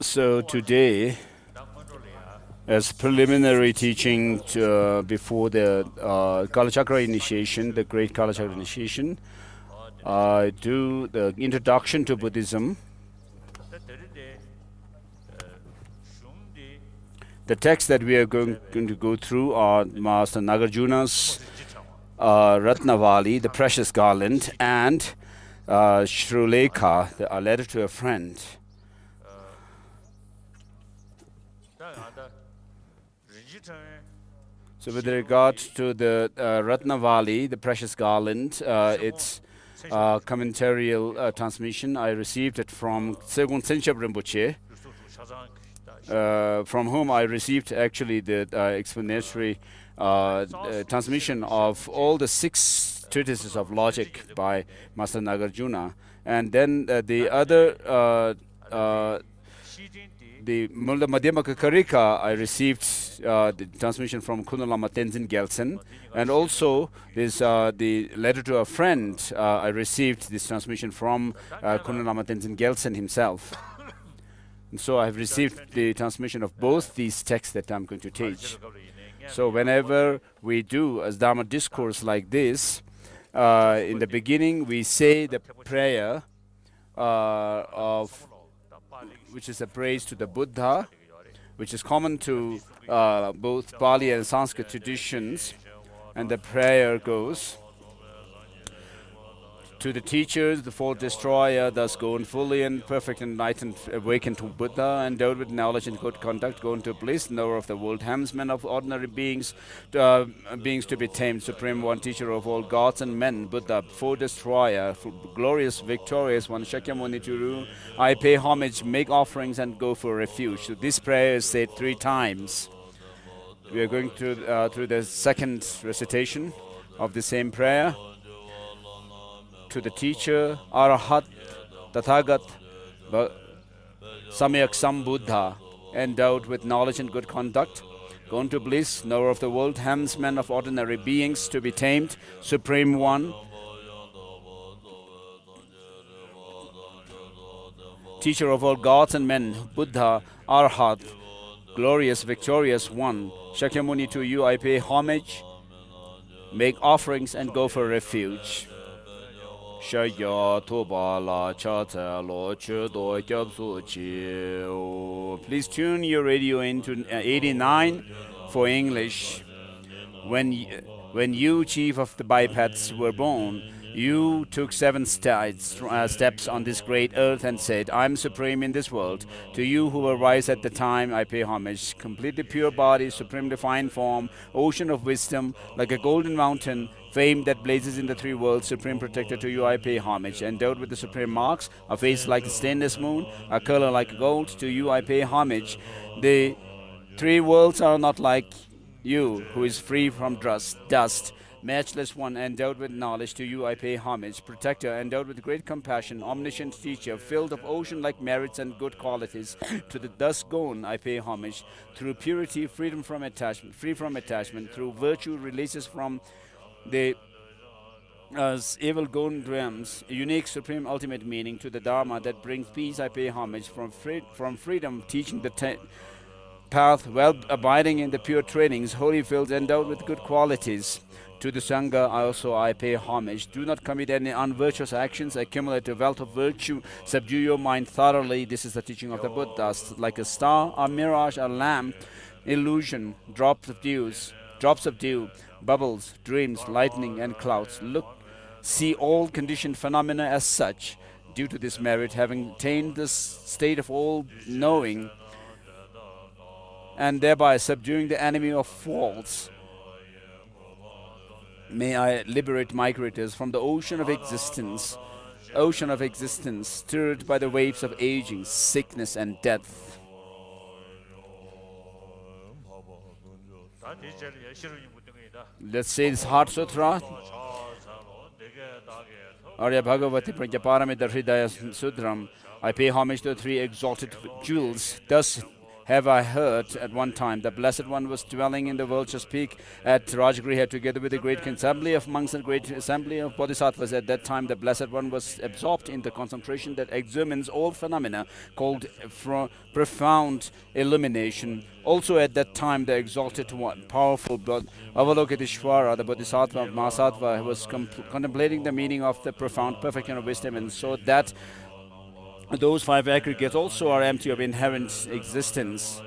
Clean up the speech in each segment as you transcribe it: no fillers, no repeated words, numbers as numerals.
So today, as preliminary teaching before the Kalachakra initiation, the great Kalachakra initiation, I do the introduction to Buddhism. The texts that we are going to go through are Master Nagarjunas Ratnavali, the Precious Garland, and Shrulekha, a letter to a friend. So with regard to the Ratnavali, the Precious Garland, it's commentarial transmission. I received it from Segun Senchab Rinpoche, from whom I received actually the explanatory transmission of all the 6 treatises of logic by Master Nagarjuna. And then the other, the Mulda Madhyamaka Karika, I received the transmission from Kunalama Tenzin Gyalsen, and also this the letter to a friend. I received this transmission from Kunalama Tenzin Gyalsen himself. And so I have received the transmission of both these texts that I'm going to teach. So whenever we do a Dharma discourse like this, in the beginning we say the prayer of which is a praise to the Buddha, which is common to both Pali and Sanskrit traditions. And the prayer goes, to the teachers, the fourth destroyer, thus go in fully and perfect and enlightened, awakened to Buddha, endowed with knowledge and good conduct, go into bliss, knower of the world, helmsman of ordinary beings, beings to be tamed, supreme one, teacher of all gods and men, Buddha, fourth destroyer, glorious, victorious one, Shakyamuni Churu, I pay homage, make offerings, and go for refuge. So this prayer is said 3 times. We are going through the second recitation of the same prayer. To the teacher, Arahat, Tathagat, Samyak Sambuddha, endowed with knowledge and good conduct, gone to bliss, knower of the world, helmsman of ordinary beings to be tamed, supreme one, teacher of all gods and men, Buddha, Arhat, glorious, victorious one, Shakyamuni, to you I pay homage, make offerings and go for refuge. Shaya Tobala Chata Lo Chudo Gyalsu Chi. Please tune your radio into 89 for English. When you, chief of the bipeds, were born, you took 7 steps on this great earth and said, I am supreme in this world. To you who were wise at the time, I pay homage. Completely pure body, supreme fine form, ocean of wisdom, like a golden mountain, fame that blazes in the 3 worlds, supreme protector, to you I pay homage. Endowed with the supreme marks, a face like a stainless moon, a color like gold, to you I pay homage. The 3 worlds are not like you, who is free from dust. Matchless one, endowed with knowledge, to you I pay homage. Protector, endowed with great compassion, omniscient teacher, filled of ocean-like merits and good qualities, to the thus gone I pay homage. Through purity, free from attachment, through virtue, releases from the evil gone realms, unique, supreme, ultimate meaning, to the Dharma that brings peace I pay homage. From freedom, teaching the path, well abiding in the pure trainings, holy fields, endowed with good qualities. To the Sangha also I pay homage. Do not commit any unvirtuous actions, accumulate a wealth of virtue, subdue your mind thoroughly. This is the teaching of the Buddha. Like a star, a mirage, a lamp, illusion, drops of dew, bubbles, dreams, lightning, and clouds. See all conditioned phenomena as such. Due to this merit, having attained this state of all knowing, and thereby subduing the enemy of faults, may I liberate migrators from the ocean of existence, stirred by the waves of aging, sickness, and death. Let's say this Heart Sutra. Arya Bhagavati Prajnaparamita Hridaya Sudram. I pay homage to the 3 exalted jewels, thus have I heard at one time. The Blessed One was dwelling in the Vulture's Peak at Rajagriha together with the great assembly of monks and great assembly of bodhisattvas. At that time, the Blessed One was absorbed in the concentration that examines all phenomena, called profound illumination. Also at that time, the exalted one, powerful Avalokiteshvara, the Bodhisattva of Mahasattva, was contemplating the meaning of the profound perfection of wisdom, and so that those 5 aggregates also are empty of inherent existence.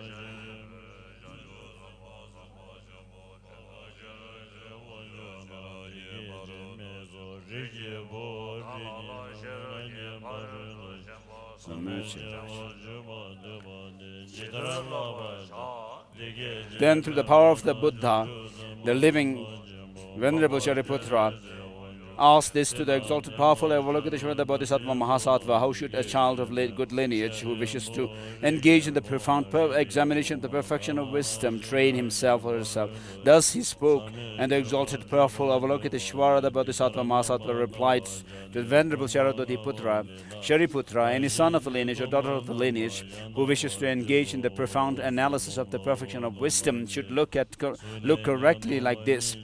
Then through the power of the Buddha, the living Venerable Shariputra asked this to the exalted, powerful Avalokiteshvara, the Bodhisattva Mahasattva: how should a child of good lineage who wishes to engage in the profound examination of the perfection of wisdom train himself or herself? Thus he spoke, and the exalted, powerful Avalokiteshvara, the Bodhisattva Mahasattva, replied to the Venerable Shariputra, any son of the lineage or daughter of the lineage who wishes to engage in the profound analysis of the perfection of wisdom should look correctly like this.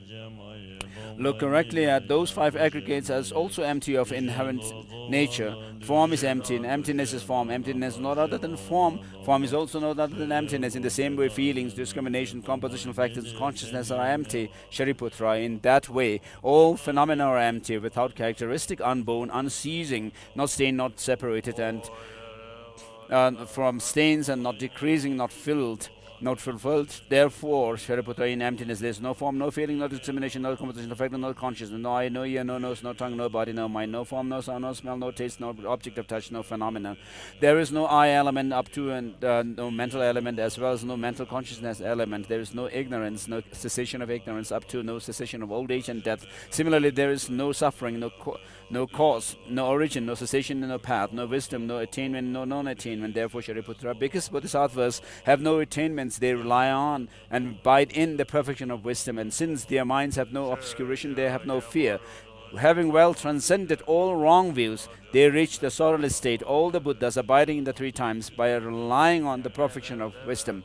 Look correctly at those 5 aggregates as also empty of inherent nature. Form is empty, and emptiness is form. Emptiness is not other than form. Form is also not other than emptiness. In the same way, feelings, discrimination, compositional factors, consciousness are empty. Shariputra, in that way, all phenomena are empty, without characteristic, unborn, unceasing, not stained, not separated, and from stains, and not decreasing, not filled, not fulfilled. Therefore, Shariputra, in emptiness there is no form, no feeling, no discrimination, no composition, no factor, no consciousness, no eye, no ear, no nose, no tongue, no body, no mind, no form, no sound, no smell, no taste, no object of touch, no phenomena. There is no I element up to, and no mental element, as well as no mental consciousness element. There is no ignorance, no cessation of ignorance up to, no cessation of old age and death. Similarly, there is no suffering, no cause, no origin, no cessation, no path, no wisdom, no attainment, no non-attainment. Therefore, Shariputra, because bodhisattvas have no attainments, they rely on and abide in the perfection of wisdom, and since their minds have no obscuration, they have no fear. Having well transcended all wrong views, they reach the sorrowless state. All the Buddhas, abiding in the 3 times by relying on the perfection of wisdom,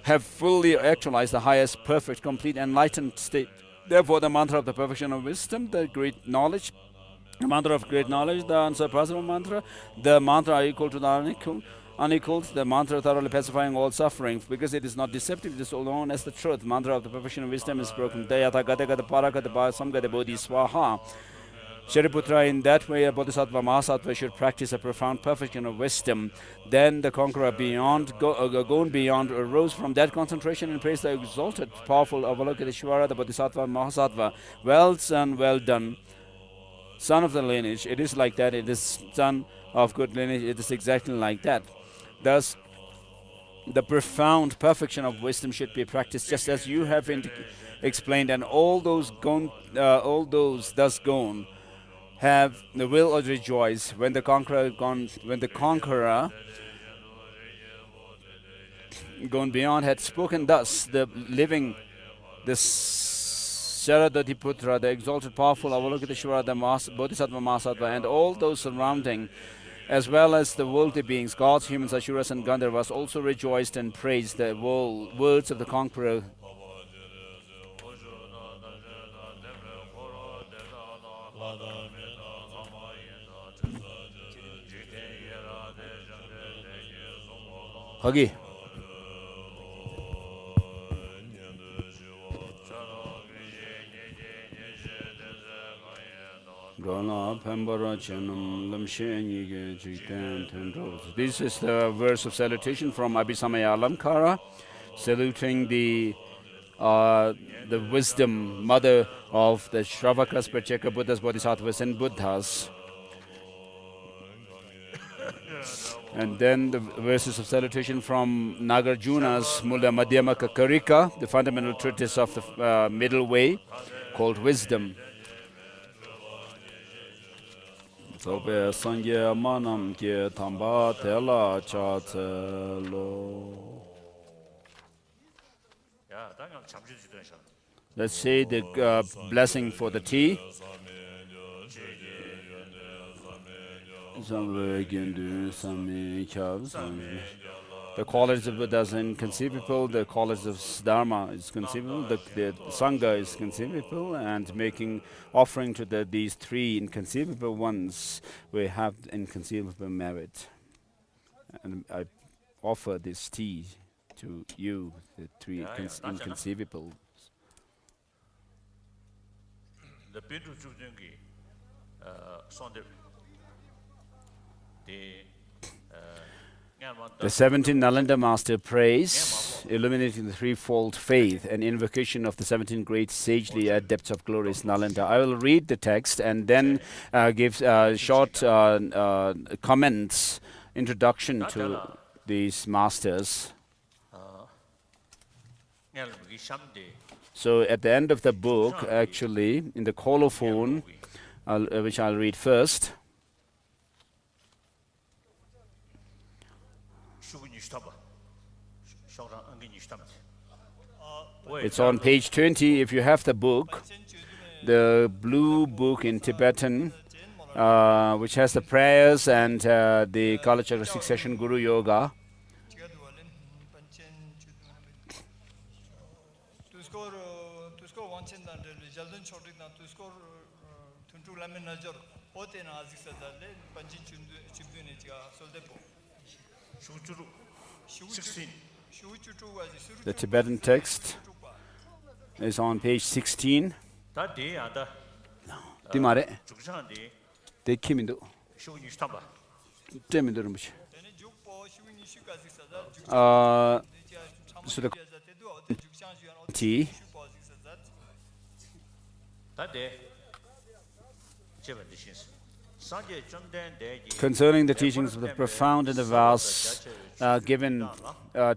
have fully actualized the highest, perfect, complete, enlightened state. Therefore, the mantra of the perfection of wisdom, the great knowledge, the mantra of great knowledge, the unsurpassable mantra, the mantra equal to the unequaled, the mantra thoroughly pacifying all suffering, because it is not deceptive, it is known as the truth. Mantra of the perfection of wisdom is broken. Shariputra, in that way, a Bodhisattva Mahasattva should practice a profound perfection of wisdom. Then the conqueror gone beyond arose from that concentration and praised the exalted, powerful Avalokiteshvara, the Bodhisattva Mahasattva. Well done, well done, son of the lineage. It is like that. It is son of good lineage. It is exactly like that. Thus, the profound perfection of wisdom should be practiced just as you have explained, and all those thus gone have the will or rejoice when the conqueror gone beyond had spoken thus. The living, the Sharadatiputra, the exalted, powerful Avalokiteshvara, the Bodhisattva Mahasattva, and all those surrounding, as well as the worldly beings, gods, humans, asuras, and Gandharvas, also rejoiced and praised the words of the conqueror. Hagi. This is the verse of salutation from Abhisamaya Alamkara, saluting the wisdom mother of the Shravakas, Pratyeka Buddhas, Bodhisattvas, and Buddhas. And then the verses of salutation from Nagarjunas Mula Madhyamaka Karika, the fundamental treatise of the middle way, called Wisdom. Sobe Sangye Manam Ke Tamba Tela Chatelo. Let's say the blessing for the tea. The qualities of Buddha is inconceivable, the qualities of Dharma is conceivable, the Sangha is conceivable, and making offering to these three inconceivable ones, we have inconceivable merit. And I offer this tea to you, the three inconceivable. The 17th Nalanda Master prays, illuminating the threefold faith and invocation of the 17 great sagely adepts of glorious Nalanda. I will read the text and then give short comments, introduction to these masters. So at the end of the book, actually, in the colophon, which I'll read first, it's on page 20. If you have the book, the blue book in Tibetan, which has the prayers and the Kalachakra succession Guru Yoga. The Tibetan text is on page 16. So the concerning the teachings of the profound and the vast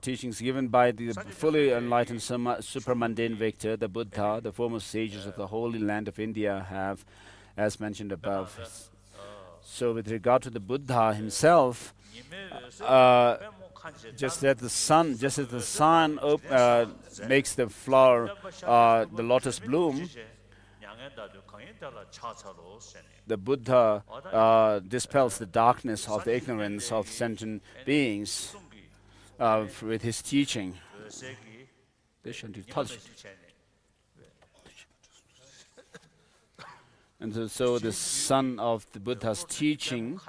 teachings given by the fully enlightened supramundane victor, the Buddha, the foremost sages of the holy land of India have, as mentioned above. So with regard to the Buddha himself, just as the sun makes the flower, the lotus bloom, the Buddha dispels the darkness of the ignorance of sentient beings with his teaching. And so the sun of the Buddha's teaching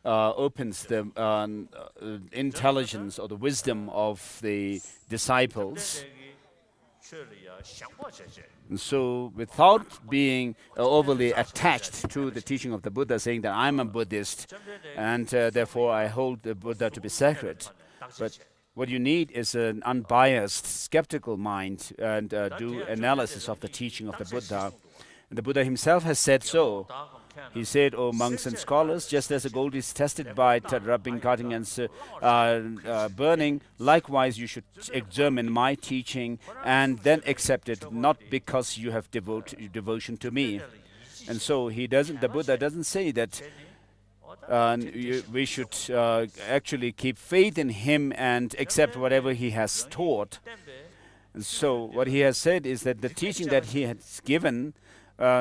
opens the intelligence or the wisdom of the disciples. And so without being overly attached to the teaching of the Buddha, saying that I'm a Buddhist and therefore I hold the Buddha to be sacred. But what you need is an unbiased, skeptical mind and do analysis of the teaching of the Buddha. And the Buddha himself has said so. He said, "O monks and scholars, just as the gold is tested by rubbing, cutting, and burning, likewise you should examine my teaching and then accept it, not because you have devotion to me." And so the Buddha doesn't say that we should actually keep faith in him and accept whatever he has taught. And so what he has said is that the teaching that he has given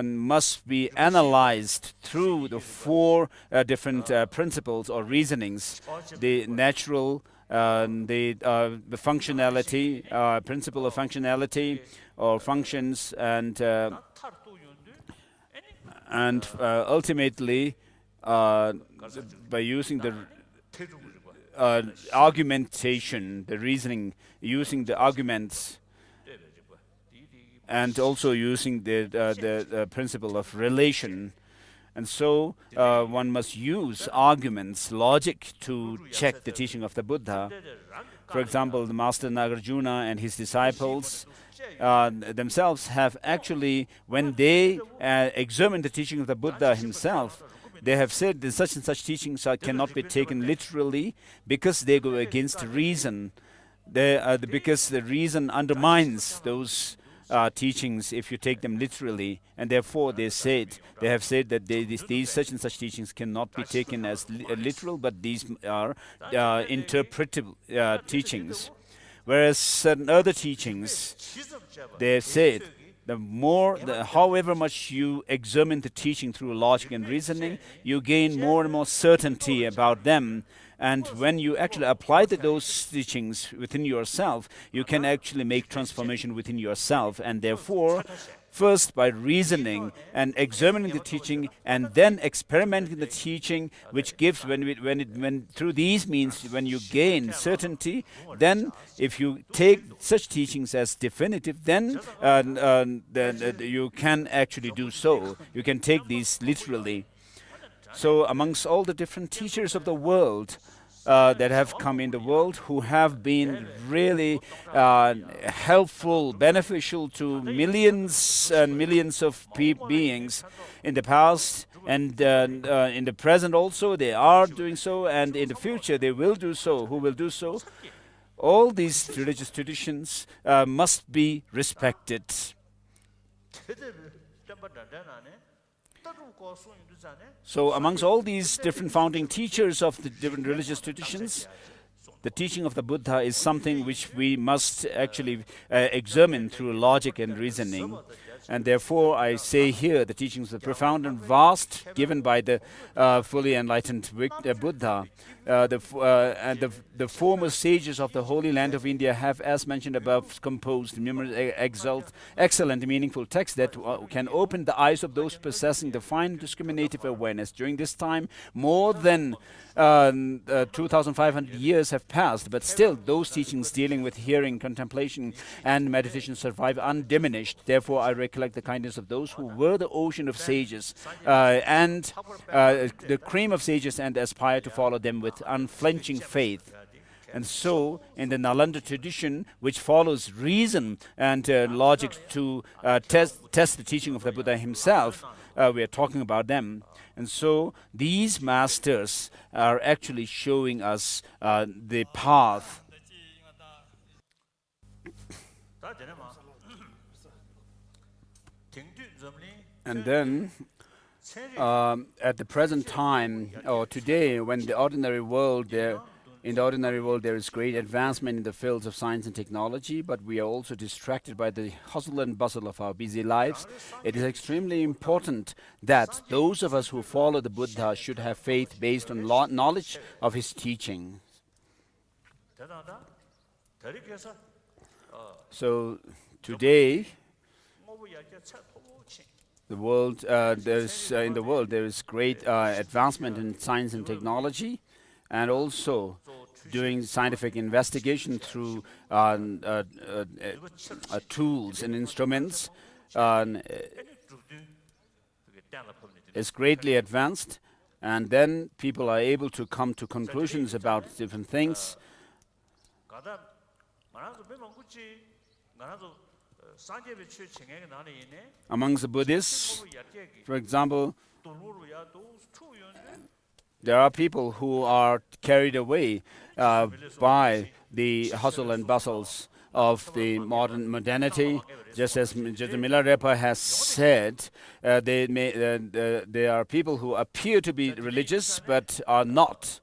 must be analyzed through the four different principles or reasonings: the natural, the functionality, principle of functionality or functions, and ultimately by using the argumentation, the reasoning, using the arguments, and also using the principle of relation. And so one must use arguments, logic, to check the teaching of the Buddha. For example, the Master Nagarjuna and his disciples themselves have actually, when they examine the teaching of the Buddha himself, they have said that such and such teachings cannot be taken literally because they go against reason. Because the reason undermines those teachings if you take them literally, and therefore they have said that these such and such teachings cannot be taken as literal, but these are interpretable teachings. Whereas certain other teachings, they have said, however much you examine the teaching through logic and reasoning, you gain more and more certainty about them, And when you actually apply those teachings within yourself, you can actually make transformation within yourself. And therefore, first by reasoning and examining the teaching, and then experimenting the teaching, which gives when through these means when you gain certainty, then if you take such teachings as definitive, then you can actually do so. You can take these literally. So amongst all the different teachers of the world that have come in the world, who have been really helpful, beneficial to millions and millions of beings in the past, and in the present also, they are doing so, and in the future they will do so. Who will do so? All these religious traditions must be respected. So amongst all these different founding teachers of the different religious traditions, the teaching of the Buddha is something which we must actually examine through logic and reasoning. And therefore, I say here, the teachings are profound and vast, given by the fully enlightened Buddha. The former sages of the Holy Land of India have, as mentioned above, composed numerous excellent, meaningful texts that can open the eyes of those possessing the fine discriminative awareness. During this time, more than 2,500 years have passed, but still those teachings dealing with hearing, contemplation, and meditation survive undiminished. Therefore, I recollect the kindness of those who were the ocean of sages and the cream of sages, and aspire to follow them with unflinching faith. And so, in the Nalanda tradition, which follows reason and logic to test the teaching of the Buddha himself, we are talking about them. And so, these masters are actually showing us the path. And then, at the present time, or today, when the ordinary world, in the ordinary world there is great advancement in the fields of science and technology, but we are also distracted by the hustle and bustle of our busy lives. It is extremely important that those of us who follow the Buddha should have faith based on knowledge of his teaching. So today, in the world there is great advancement in science and technology, and also doing scientific investigation through tools and instruments is greatly advanced, and then people are able to come to conclusions about different things. Amongst the Buddhists, for example, there are people who are carried away by the hustle and bustles of the modernity. Just as Milarepa has said, there are people who appear to be religious but are not.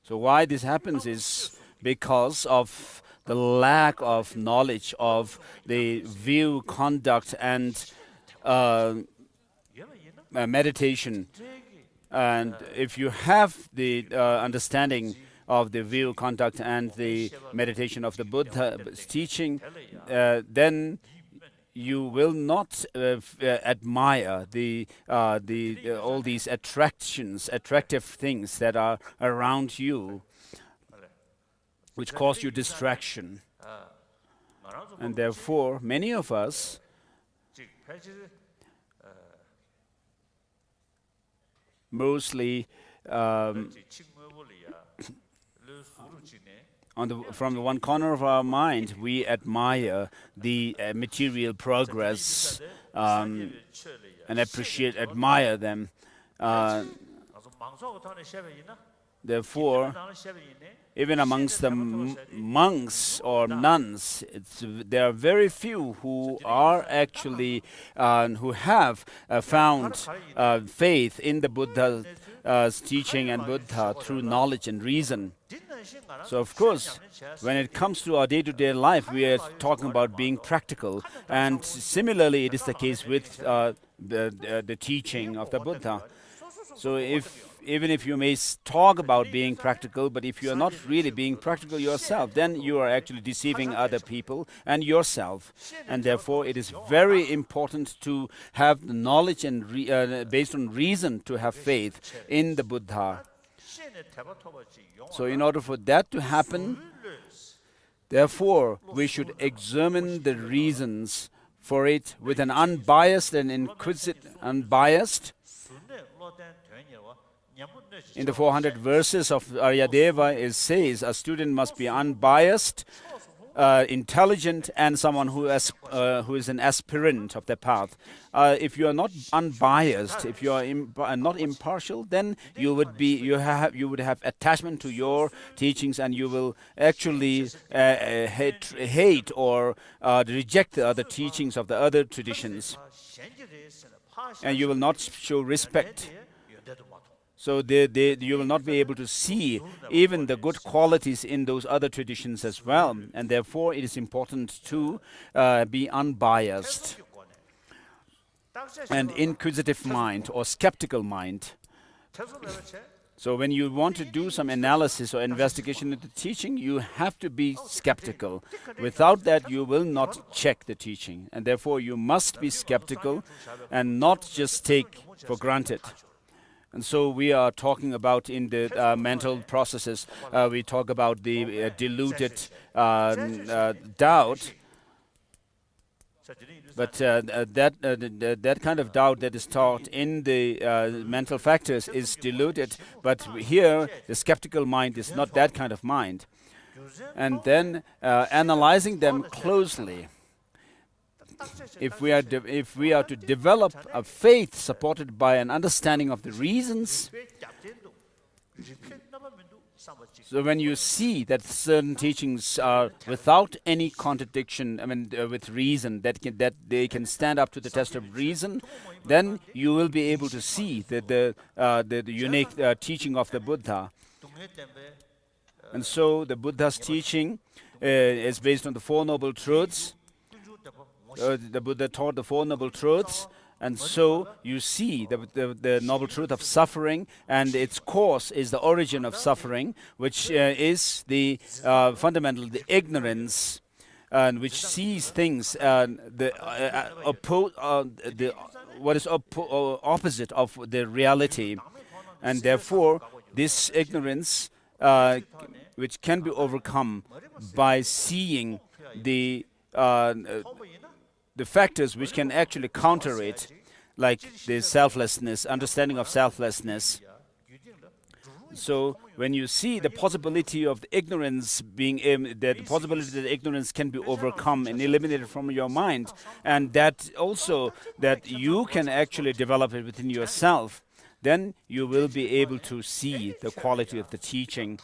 So why this happens is because of the lack of knowledge of the view, conduct, and meditation. And if you have the understanding of the view, conduct, and the meditation of the Buddha's teaching, then you will not admire all these attractive things that are around you, which cause you distraction. And therefore, many of us mostly from the one corner of our mind, we admire the material progress and admire them. Therefore, even amongst the monks or nuns, there are very few who are actually who have found faith in the Buddha's teaching and Buddha through knowledge and reason. So, of course, when it comes to our day-to-day life, we are talking about being practical, and similarly, it is the case with the teaching of the Buddha. So even if you may talk about being practical, but if you are not really being practical yourself, then you are actually deceiving other people and yourself. And therefore, it is very important to have the knowledge and based on reason to have faith in the Buddha. So in order for that to happen, therefore, we should examine the reasons for it with an unbiased and unbiased. In the 400 verses of Aryadeva, it says a student must be unbiased, intelligent, and someone who is an aspirant of the path. If you are not unbiased, if you are not impartial, then you would have attachment to your teachings, and you will actually hate or reject the other teachings of the other traditions, and you will not show respect. So you will not be able to see even the good qualities in those other traditions as well. And therefore, it is important to be unbiased and inquisitive mind or skeptical mind. So when you want to do some analysis or investigation into teaching, you have to be skeptical. Without that, you will not check the teaching. And therefore, you must be skeptical and not just take for granted. And so we are talking about in the mental processes, we talk about the diluted doubt. But that kind of doubt that is taught in the mental factors is diluted. But here, the skeptical mind is not that kind of mind. And then analyzing them closely. If we are to develop a faith supported by an understanding of the reasons, so when you see that certain teachings are without any contradiction, with reason, that they can stand up to the test of reason, then you will be able to see that the unique teaching of the Buddha. And so the Buddha's teaching is based on the Four Noble Truths. The Buddha taught the Four Noble Truths, and so you see the noble truth of suffering, and its cause is the origin of suffering, which is the fundamental, the ignorance, and which sees things what is opposite of the reality, and therefore this ignorance, which can be overcome by seeing the factors which can actually counter it, like the selflessness, understanding of selflessness. So when you see the possibility of the ignorance the possibility that ignorance can be overcome and eliminated from your mind, and that also that you can actually develop it within yourself, then you will be able to see the quality of the teaching,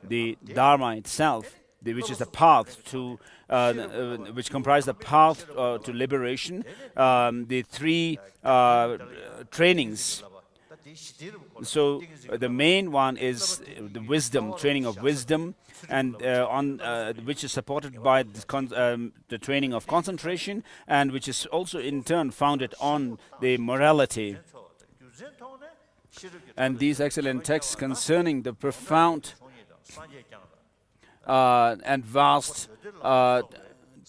the Dharma itself, which is the path to, which comprise the path to liberation, the three trainings. So the main one is the wisdom, training of wisdom, and which is supported by the training of concentration, and which is also in turn founded on the morality. And these excellent texts concerning the profound and vast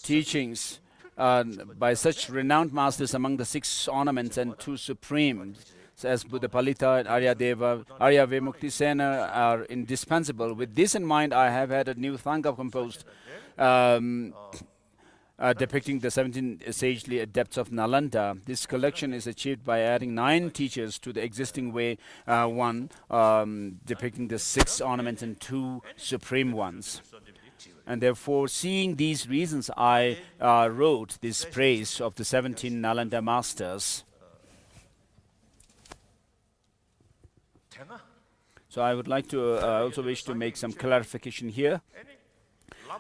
teachings by such renowned masters among the 6 ornaments and 2 supremes, as Buddha Palita and Aryadeva, Arya Vimuktisena are indispensable. With this in mind, I have had a new Thanga composed depicting the 17 sagely adepts of Nalanda. This collection is achieved by adding 9 teachers to the existing way, one depicting the 6 ornaments and 2 supreme ones. And therefore, seeing these reasons, I wrote this praise of the 17 Nalanda masters. So I would like to also wish to make some clarification here.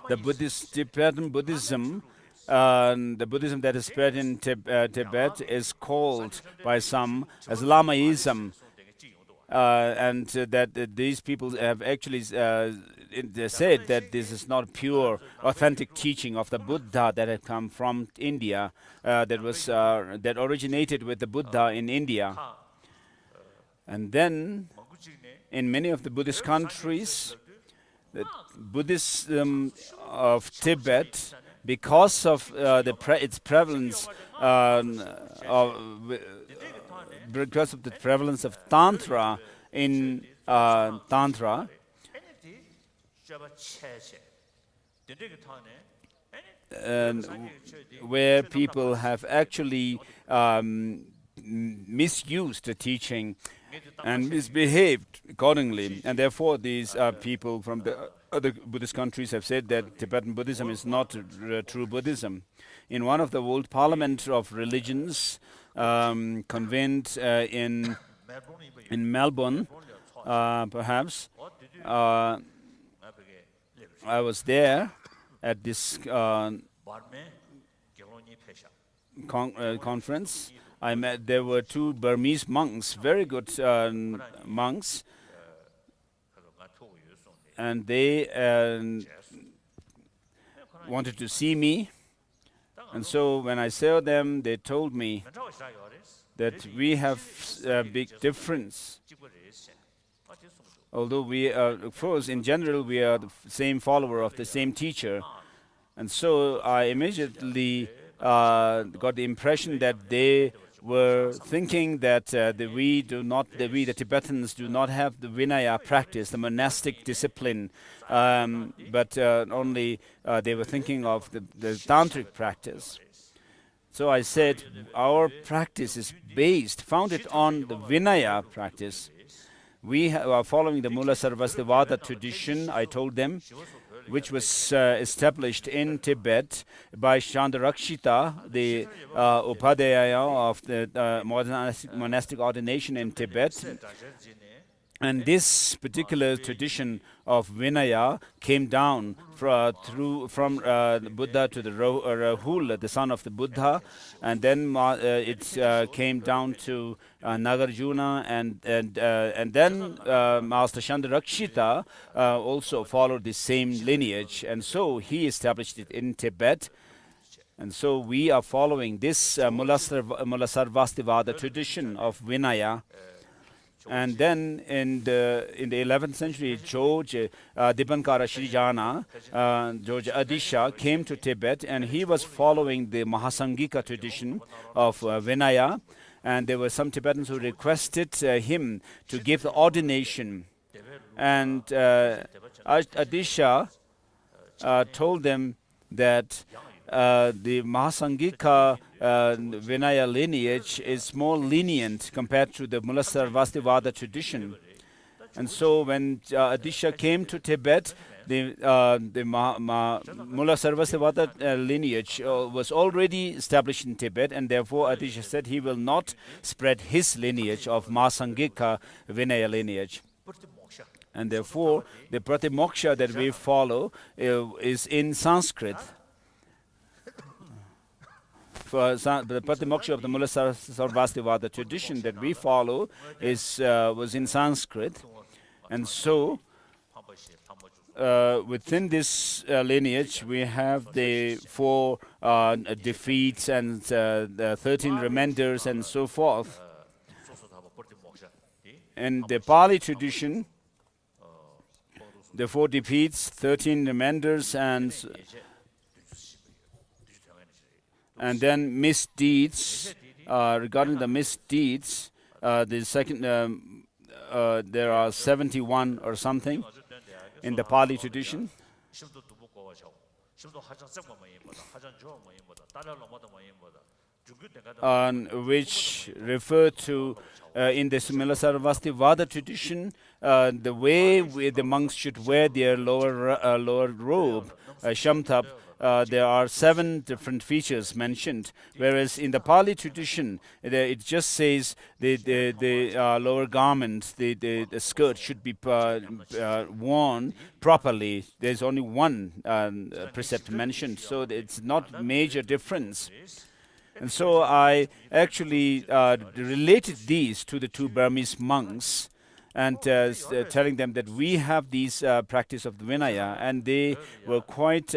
The Tibetan Buddhism, the Buddhism that is spread in Tibet is called by some as Lamaism, and that these people have actually said that this is not pure, authentic teaching of the Buddha that had come from India, that originated with the Buddha in India. And then, in many of the Buddhist countries, the Buddhism of Tibet, because of its prevalence, because of the prevalence of Tantra in Tantra, where people have actually misused the teaching and misbehaved accordingly. And therefore, these people from the other Buddhist countries have said that Tibetan Buddhism is not true Buddhism. In one of the World Parliament of Religions convened in Melbourne, perhaps, I was there at this conference. There were two Burmese monks, very good monks, and they wanted to see me. And so when I saw them, they told me that we have a big difference. Although we are, of course, in general, we are the same follower of the same teacher. And so I immediately got the impression that they were thinking that we, the Tibetans, do not have the Vinaya practice, the monastic discipline, but only they were thinking of the tantric practice. So I said, our practice is founded on the Vinaya practice. We are following the Mula Sarvastivada tradition, I told them, which was established in Tibet by Chandarakshita, the Upadhyaya of the monastic ordination in Tibet. And this particular tradition of Vinaya came down from Buddha to the Rahul, the son of the Buddha, and then it came down to Nagarjuna, and then Master Chandarakshita also followed the same lineage, and so he established it in Tibet. And so we are following this Mula Sarvastivada tradition of Vinaya. And then in the 11th century, George Dipankara Shrijana, George Adisha, came to Tibet, and he was following the Mahasangika tradition of Vinaya. And there were some Tibetans who requested him to give the ordination. And Adisha told them that the Mahasangika Vinaya lineage is more lenient compared to the Mula Sarvastivada tradition. And so when Adisha came to Tibet, the Mula Sarvastivada lineage was already established in Tibet, and therefore Adisha said he will not spread his lineage of Mahasangika Vinaya lineage. And therefore, the Pratimoksha that we follow is in Sanskrit. For the Pratimoksha of the Mula Sarvastivada tradition that we follow was in Sanskrit. And so, within this lineage, we have the 4 defeats and the 13 remanders and so forth. In the Pali tradition, the 4 defeats, 13 remanders, and then misdeeds. Regarding the misdeeds, the second, there are 71 or something in the Pali tradition, which refer to, in the Mula Sarvastivada tradition, the way the monks should wear their lower robe, shamtap. There are 7 different features mentioned, whereas in the Pali tradition, it just says the lower garment, the skirt should be worn properly. There's only one precept mentioned, so it's not major difference. And so I actually related these to the 2 Burmese monks, and telling them that we have these practice of the Vinaya, and they were quite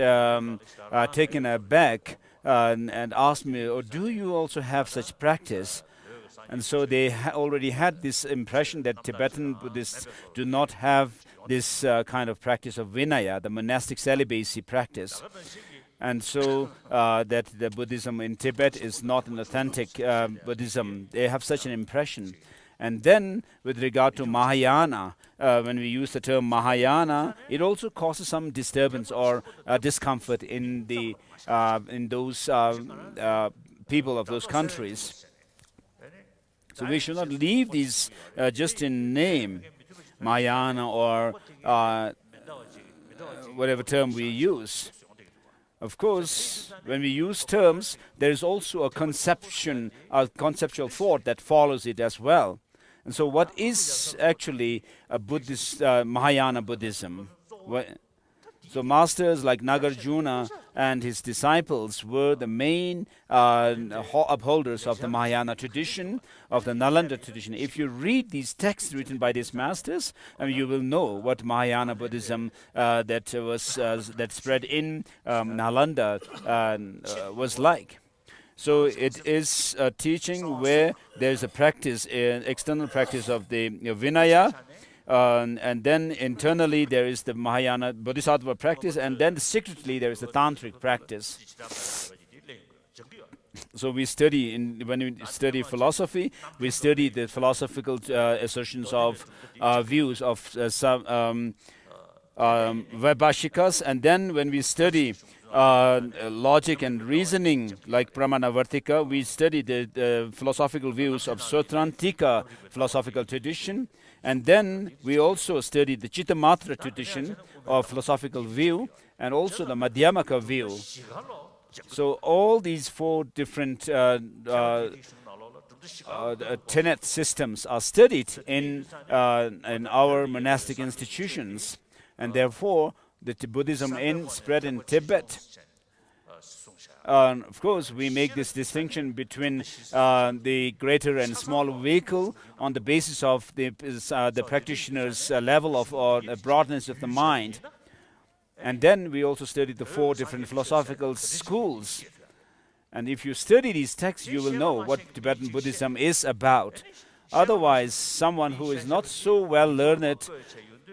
taken aback and asked me, "Oh, do you also have such practice?" And so they already had this impression that Tibetan Buddhists do not have this kind of practice of Vinaya, the monastic celibacy practice. And so that the Buddhism in Tibet is not an authentic Buddhism. They have such an impression. And then with regard to Mahayana, when we use the term Mahayana, it also causes some disturbance or discomfort in those people of those countries. So we should not leave these just in name, Mahayana or whatever term we use. Of course, when we use terms, there is also a conceptual thought that follows it as well. And so what is actually a Buddhist, Mahayana Buddhism? So masters like Nagarjuna and his disciples were the main upholders of the Mahayana tradition, of the Nalanda tradition. If you read these texts written by these masters, you will know what Mahayana Buddhism that spread in Nalanda was like. So it is a teaching where there is a practice, external practice of the Vinaya, and then internally there is the Mahayana Bodhisattva practice, and then secretly there is the Tantric practice. So we study, when we study philosophy, we study the philosophical assertions of views of some Vaibhashikas, and then when we study logic and reasoning like Pramanavartika, we study the philosophical views of Sautrantika philosophical tradition, and then we also study the Chittamatra tradition of philosophical view, and also the Madhyamaka view. So all these four different tenet systems are studied in our monastic institutions, and therefore the Buddhism spread in Tibet. Of course, we make this distinction between the greater and small vehicle on the basis of the practitioner's level of broadness of the mind. And then we also study the four different philosophical schools. And if you study these texts, you will know what Tibetan Buddhism is about. Otherwise, someone who is not so well learned,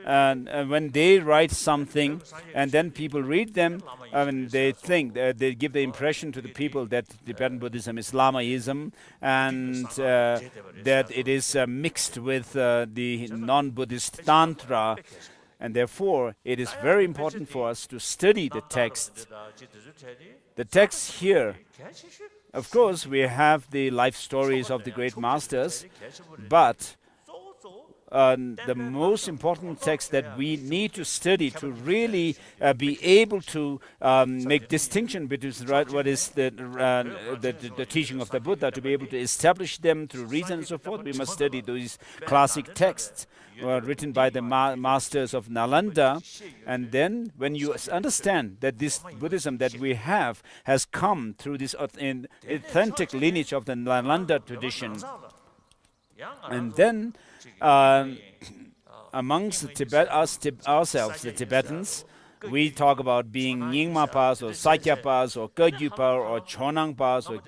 and when they write something and then people read them, they think, they give the impression to the people that Tibetan Buddhism is Lamaism, and that it is mixed with the non-Buddhist Tantra. And therefore, it is very important for us to study the text. The text here, of course, we have the life stories of the great masters, but the most important text that we need to study to really be able to make distinction between what is the teaching of the Buddha, to be able to establish them through reason and so forth, we must study these classic texts written by the masters of Nalanda. And then when you understand that this Buddhism that we have has come through this authentic lineage of the Nalanda tradition, and then amongst ourselves, the Tibetans, we talk about being Nyingma-pas or Sakya-pas or Kagyu-pas or Chonang-pas or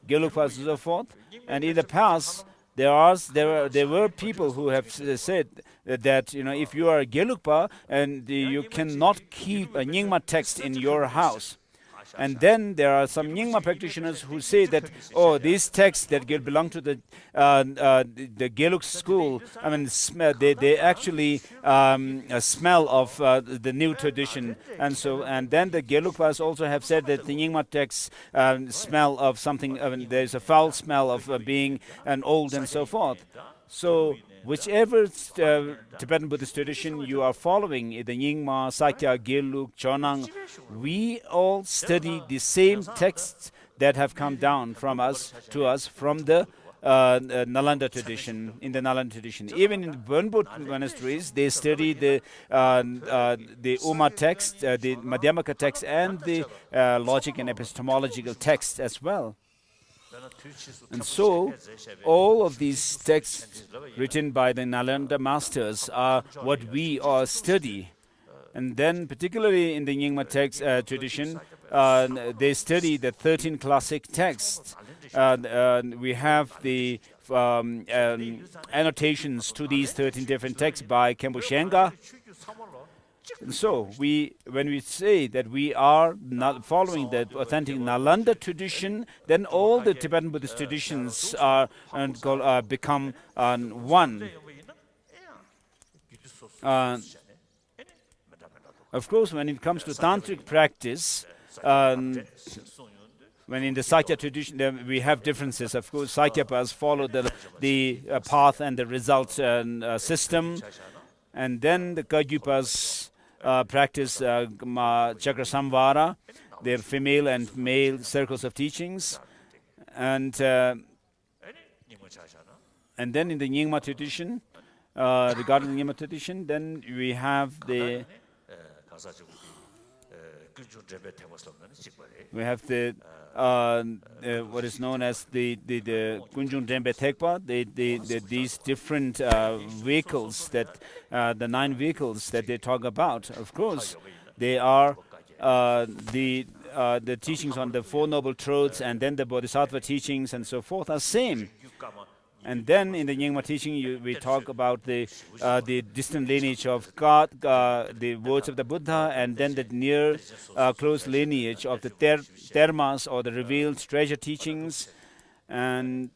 Gelug-pas and so forth. And in the past, there were people who have said that if you are a Gelugpa and you cannot keep a Nyingma text in your house. And then there are some Nyingma practitioners who say that, these texts that belong to the Gelug school, they actually smell of the new tradition. And then the Gelugpas also have said that the Nyingma texts smell of something, there's a foul smell of being old and so forth. So whichever Tibetan Buddhist tradition you are following, the Nyingma, Sakya, Gelug, Chonang, we all study the same texts that have come down to us from the Nalanda tradition, in the Nalanda tradition. Even in the Burnbut monasteries, they study the Uma text, the Madhyamaka text, and the logic and epistemological text as well. And so, all of these texts written by the Nalanda masters are what we all study. And then, particularly in the Nyingma text tradition, they study the 13 classic texts. We have the annotations to these 13 different texts by Khenpo Shenga. So when we say that we are not following the authentic Nalanda tradition, then all the Tibetan Buddhist traditions are become one. Of course, when it comes to tantric practice, when in the Sakya tradition we have differences. Of course, Sakyapas follow the path and the results system, and then the Kagyupas practice Chakra Samvara, their female and male circles of teachings, and then in the Nyingma tradition, regarding the Nyingma tradition, then we have the what is known as the Kunjung Dembe Thekpa, these different vehicles that the 9 vehicles that they talk about. Of course, they are the teachings on the 4 noble truths, and then the Bodhisattva teachings and so forth are same. And then in the Nyingma teaching, we talk about the distant lineage of God, the words of the Buddha, and then the near close lineage of the Dharmas, or the revealed treasure teachings. And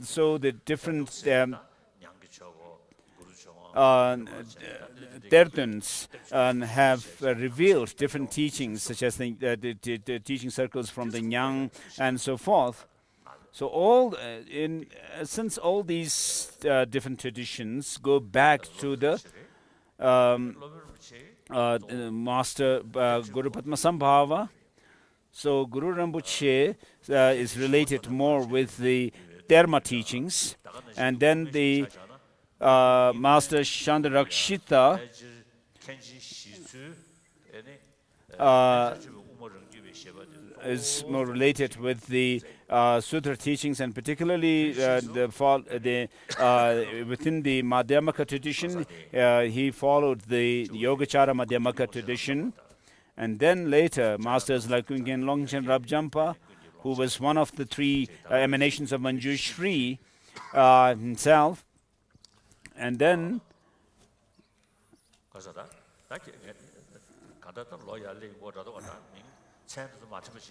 so the different Tertuns have revealed different teachings, such as the teaching circles from the Nyang and so forth. So all in since all these different traditions go back to the Master Guru Padmasambhava. So Guru Rinpoche is related more with the Dharma teachings, and then the Master Chandarakshita is more related with the Sutra teachings, and particularly within the Madhyamaka tradition, he followed the Yogacara Madhyamaka tradition. And then later, masters like Kungen Longchen Rabjampa, who was one of the 3 emanations of Manjushri himself. And then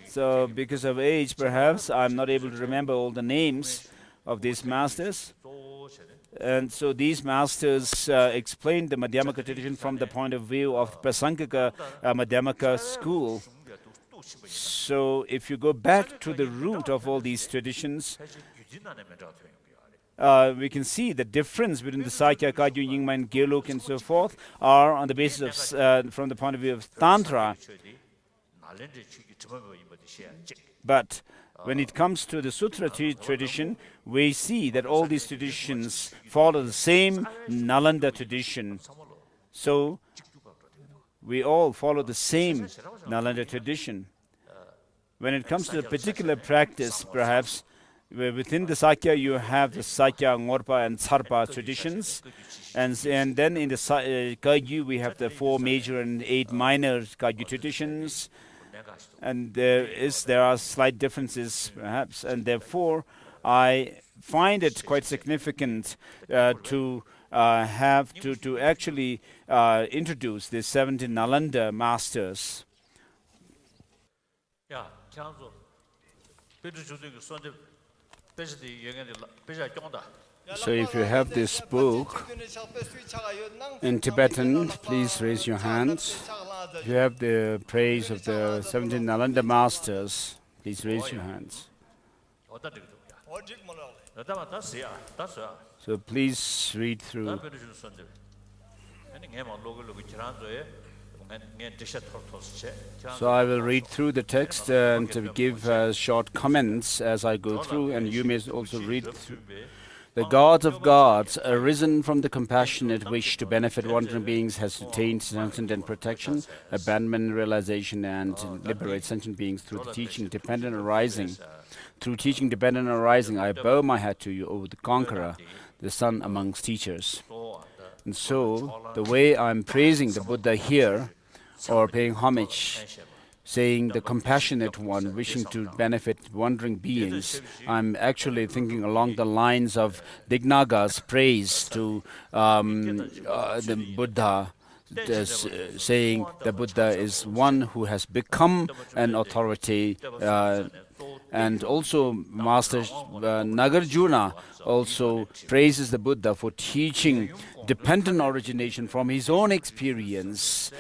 so because of age, perhaps, I'm not able to remember all the names of these masters. And so these masters explained the Madhyamaka tradition from the point of view of Prasangika Madhyamaka school. So if you go back to the root of all these traditions, we can see the difference between the Sakya, Kagyu, Nyingma, and Geluk and so forth are on the basis of, from the point of view of Tantra. But when it comes to the Sutra tradition, we see that all these traditions follow the same Nalanda tradition. So we all follow the same Nalanda tradition. When it comes to a particular practice, perhaps, within the Sakya you have the Sakya, Ngorpa, and Tsarpa traditions. And then in the Kagyu we have the 4 major and 8 minor Kagyu traditions. And there are slight differences, perhaps, and therefore I find it quite significant to actually introduce the 17 Nalanda masters. So if you have this book in Tibetan, please raise your hands. If you have the praise of the 17 Nalanda masters, please raise your hands. So please read through. So I will read through the text and give short comments as I go through, and you may also read through. The God of gods, arisen from the compassionate wish to benefit wandering beings, has attained transcendent protection, abandonment, realization, and liberate sentient beings through the teaching dependent arising. Through teaching dependent arising, I bow my hat to you, O the conqueror, the son amongst teachers. And so, the way I'm praising the Buddha here, or paying homage saying the compassionate one, wishing to benefit wandering beings. I'm actually thinking along the lines of Dignaga's praise to the Buddha, saying the Buddha is one who has become an authority, and also Master Nagarjuna also praises the Buddha for teaching dependent origination from his own experience.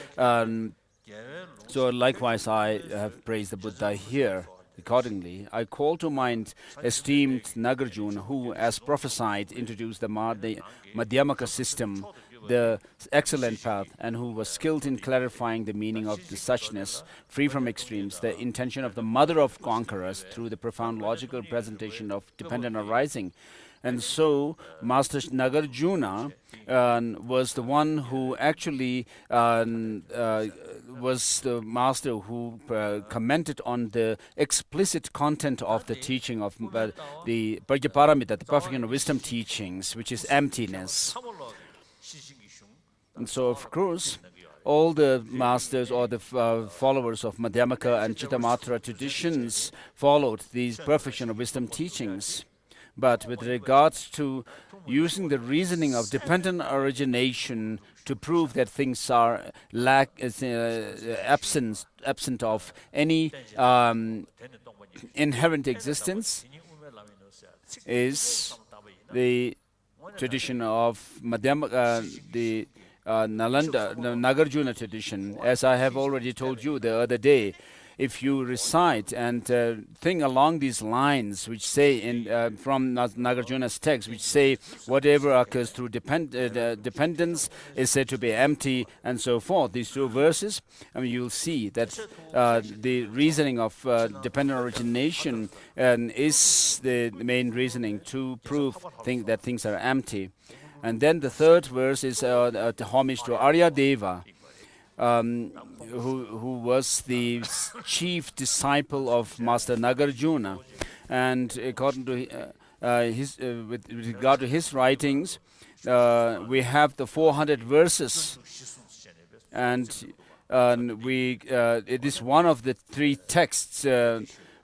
So likewise, I have praised the Buddha here. Accordingly, I call to mind esteemed Nagarjuna, who, as prophesied, introduced the Madhyamaka system, the excellent path, and who was skilled in clarifying the meaning of the suchness, free from extremes, the intention of the mother of conquerors through the profound logical presentation of dependent arising. And so, Master Nagarjuna was the one who actually was the master who commented on the explicit content of the teaching of the Prajnaparamita, the perfect wisdom teachings, which is emptiness. And so, of course, all the masters or the followers of Madhyamaka and Chittamatra traditions followed these perfection of wisdom teachings. But with regards to using the reasoning of dependent origination to prove that things are absent of any inherent existence, is the tradition of Madhyamaka, the Nagarjuna tradition. As I have already told you the other day, if you recite and think along these lines, which say from Nagarjuna's text, which say whatever occurs through dependence is said to be empty, and so forth. These two verses, you'll see that the reasoning of dependent origination is the main reasoning to prove that things are empty. And then the third verse is the homage to Arya Deva, who was the chief disciple of Master Nagarjuna, and according to with regard to his writings, we have the 400 verses, and it is one of the three texts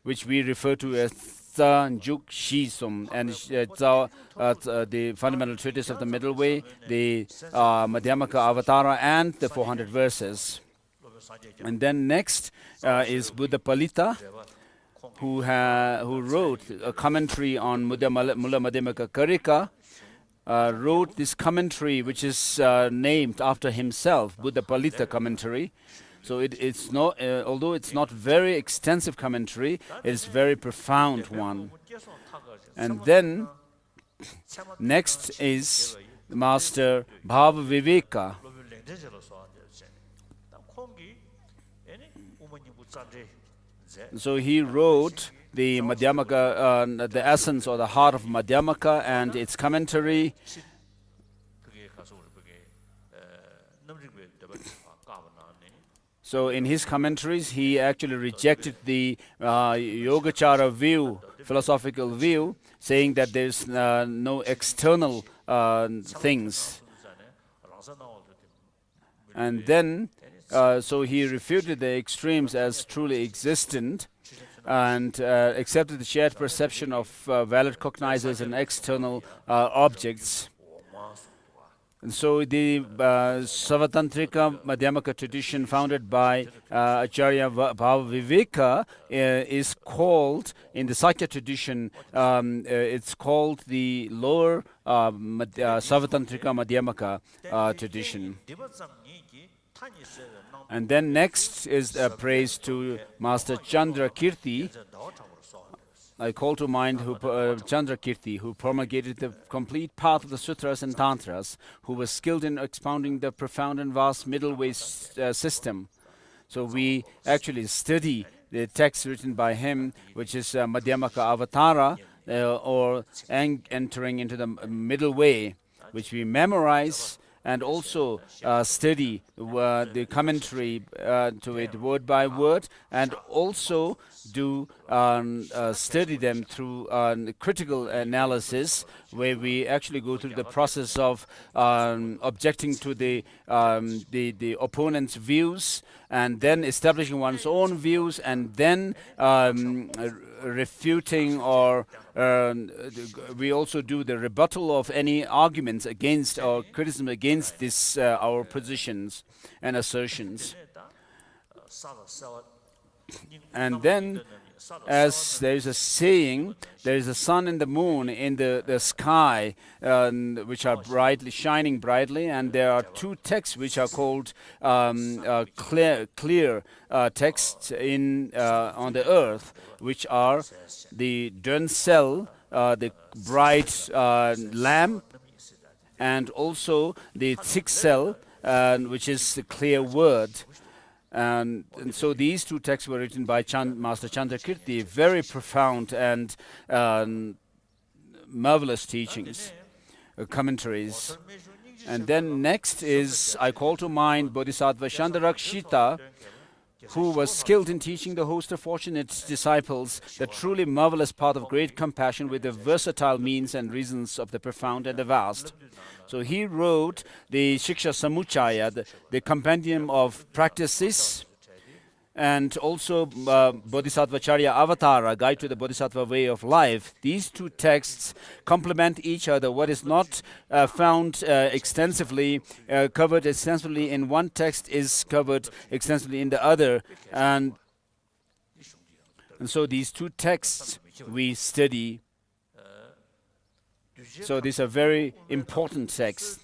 which we refer to as Tsa Njuk Shisum, and the fundamental treatise of the middle way, the Madhyamaka Avatara, and the 400 verses. And then next is Buddha Palita, who wrote a commentary on Mula Madhyamaka Karika, wrote this commentary which is named after himself, Buddha Palita commentary. So it's not, although it's not very extensive commentary, it's very profound one. And then next is Master Bhava Viveka. So he wrote the Madhyamaka, the essence or the heart of Madhyamaka and its commentary. So in his commentaries, he actually rejected the Yogacara view, philosophical view, saying that there's no external things. And then, so he refuted the extremes as truly existent and accepted the shared perception of valid cognizers and external objects. And so the Savatantrika Madhyamaka tradition founded by Acharya Bhava Viveka is called, in the Sakya tradition, it's called the lower Savatantrika Madhyamaka tradition. And then next is a praise to Master Chandra Kirti. I call to mind Chandra Kirti, who promulgated the complete path of the sutras and tantras, who was skilled in expounding the profound and vast middle way system. So we actually study the text written by him, which is Madhyamaka Avatara, or entering into the middle way, which we memorize and also study the commentary to it word by word, and also do study them through critical analysis where we actually go through the process of objecting to the opponent's views, and then establishing one's own views, and then refuting, or we also do the rebuttal of any arguments against or criticism against this our positions and assertions. And then, as there is a saying, there is a sun and the moon in the sky, which are shining brightly, and there are two texts which are called clear texts on the earth, which are the Dön Cell, the bright lamp, and also the thick cell, which is the clear word. And so these two texts were written by Master Chandrakirti, very profound and marvelous teachings, commentaries. And then next is, I call to mind Bodhisattva Chandarakshita, who was skilled in teaching the host of fortunate disciples the truly marvelous path of great compassion with the versatile means and reasons of the profound and the vast. So he wrote the Shiksha Samuchaya, the compendium of practices, and also Bodhisattva Charya Avatara, Guide to the Bodhisattva Way of Life. These two texts complement each other. What is not found extensively, covered extensively in one text, is covered extensively in the other. And so these two texts we study. So these are very important texts.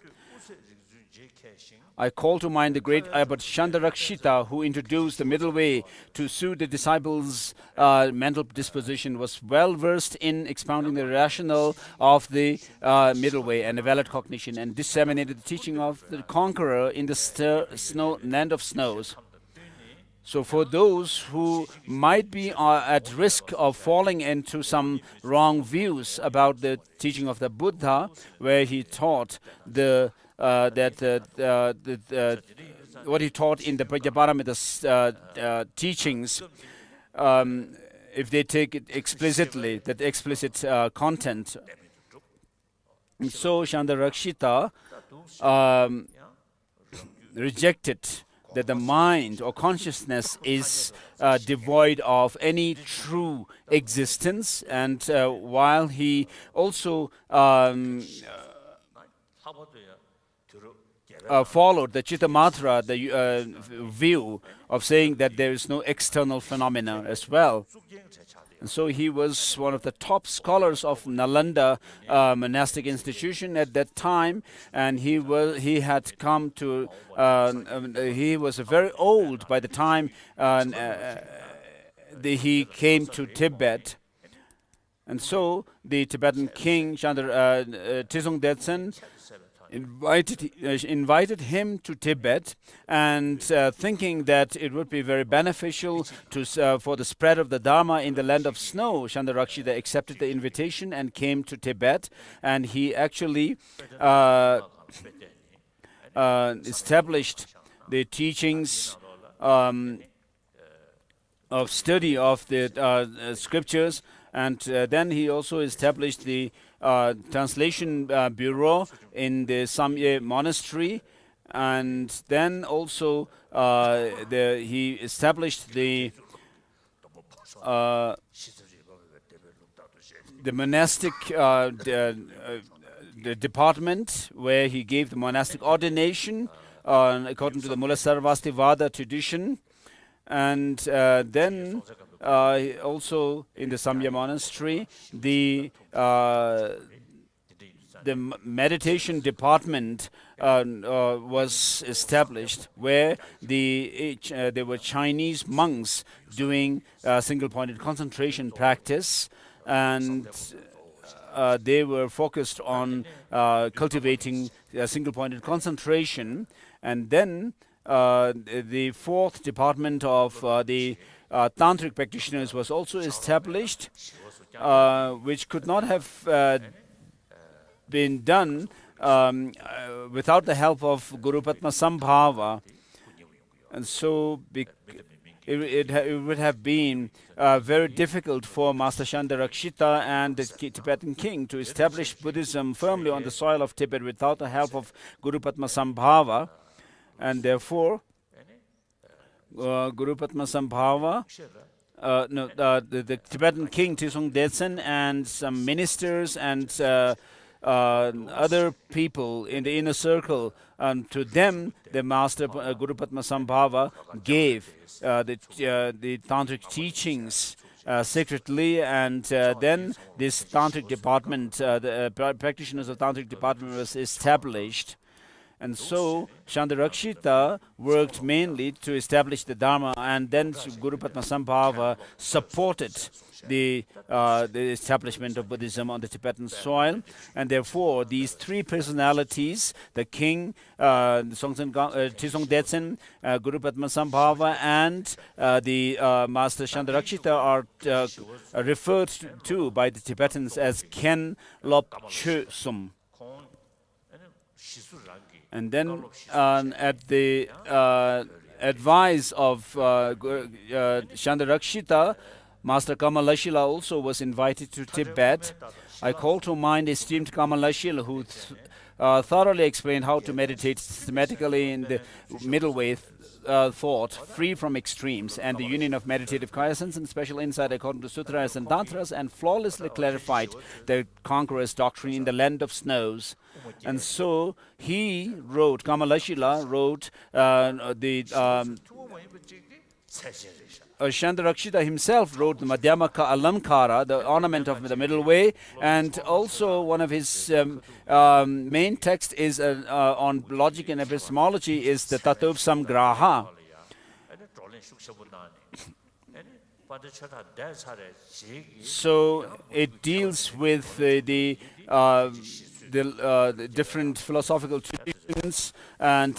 I call to mind the great Abbot Chandarakshita, who introduced the middle way to suit the disciples' mental disposition, was well versed in expounding the rationale of the middle way and the valid cognition, and disseminated the teaching of the conqueror in the land of snows. So for those who might be at risk of falling into some wrong views about the teaching of the Buddha, where he taught what he taught in the Prajnaparamita teachings, if they take it explicitly, that explicit content. And so Chandarakshita rejected that the mind or consciousness is devoid of any true existence, and while he also followed the Chittamatra, the view of saying that there is no external phenomena as well. And so he was one of the top scholars of Nalanda monastic institution at that time, and he was very old by the time he came to Tibet. And so the Tibetan king Tizong Detsen invited him to Tibet, and thinking that it would be very beneficial for the spread of the Dharma in the land of snow, Chandarakshita accepted the invitation and came to Tibet, and he actually established the teachings of study of the scriptures, and then he also established the translation bureau in the Samye monastery, and then also he established the monastic the department, where he gave the monastic ordination according to the Mula Sarvastivada tradition. And then also in the Samya monastery, the meditation department was established, where there were Chinese monks doing single-pointed concentration practice, and they were focused on cultivating single-pointed concentration. And then the fourth department of the tantric practitioners was also established, which could not have been done without the help of Guru Padma Sambhava. And so it would have been very difficult for Master Chandarakshita and the Tibetan king to establish Buddhism firmly on the soil of Tibet without the help of Guru Padmasambhava, and therefore Guru Padmasambhava, the Tibetan king Trisong Detsen and some ministers and other people in the inner circle, and to them the master Guru Padmasambhava gave the tantric teachings secretly, and then this tantric department, the practitioners of tantric department was established. And so Chandarakshita worked mainly to establish the Dharma, and then Guru Padmasambhava supported the establishment of Buddhism on the Tibetan soil. And therefore, these three personalities, the king, Trisong Detsen, Guru Padmasambhava, and the Master Chandarakshita are referred to by the Tibetans as Ken Lop Chö Sum. And then at the advice of Chandarakshita, Master Kamalashila also was invited to Tibet. I call to mind esteemed Kamalashila, who thoroughly explained how to meditate systematically in the middle way thought, free from extremes, and the union of meditative quiescence and special insight according to sutras and tantras, and flawlessly clarified the conqueror's doctrine in the land of snows. And so he wrote, Kamalashila wrote Chandarakshita himself wrote the Madhyamaka Alamkara, the ornament of the middle way, and also one of his main texts is on logic and epistemology is the Tattva Samgraha. So it deals with the different philosophical traditions and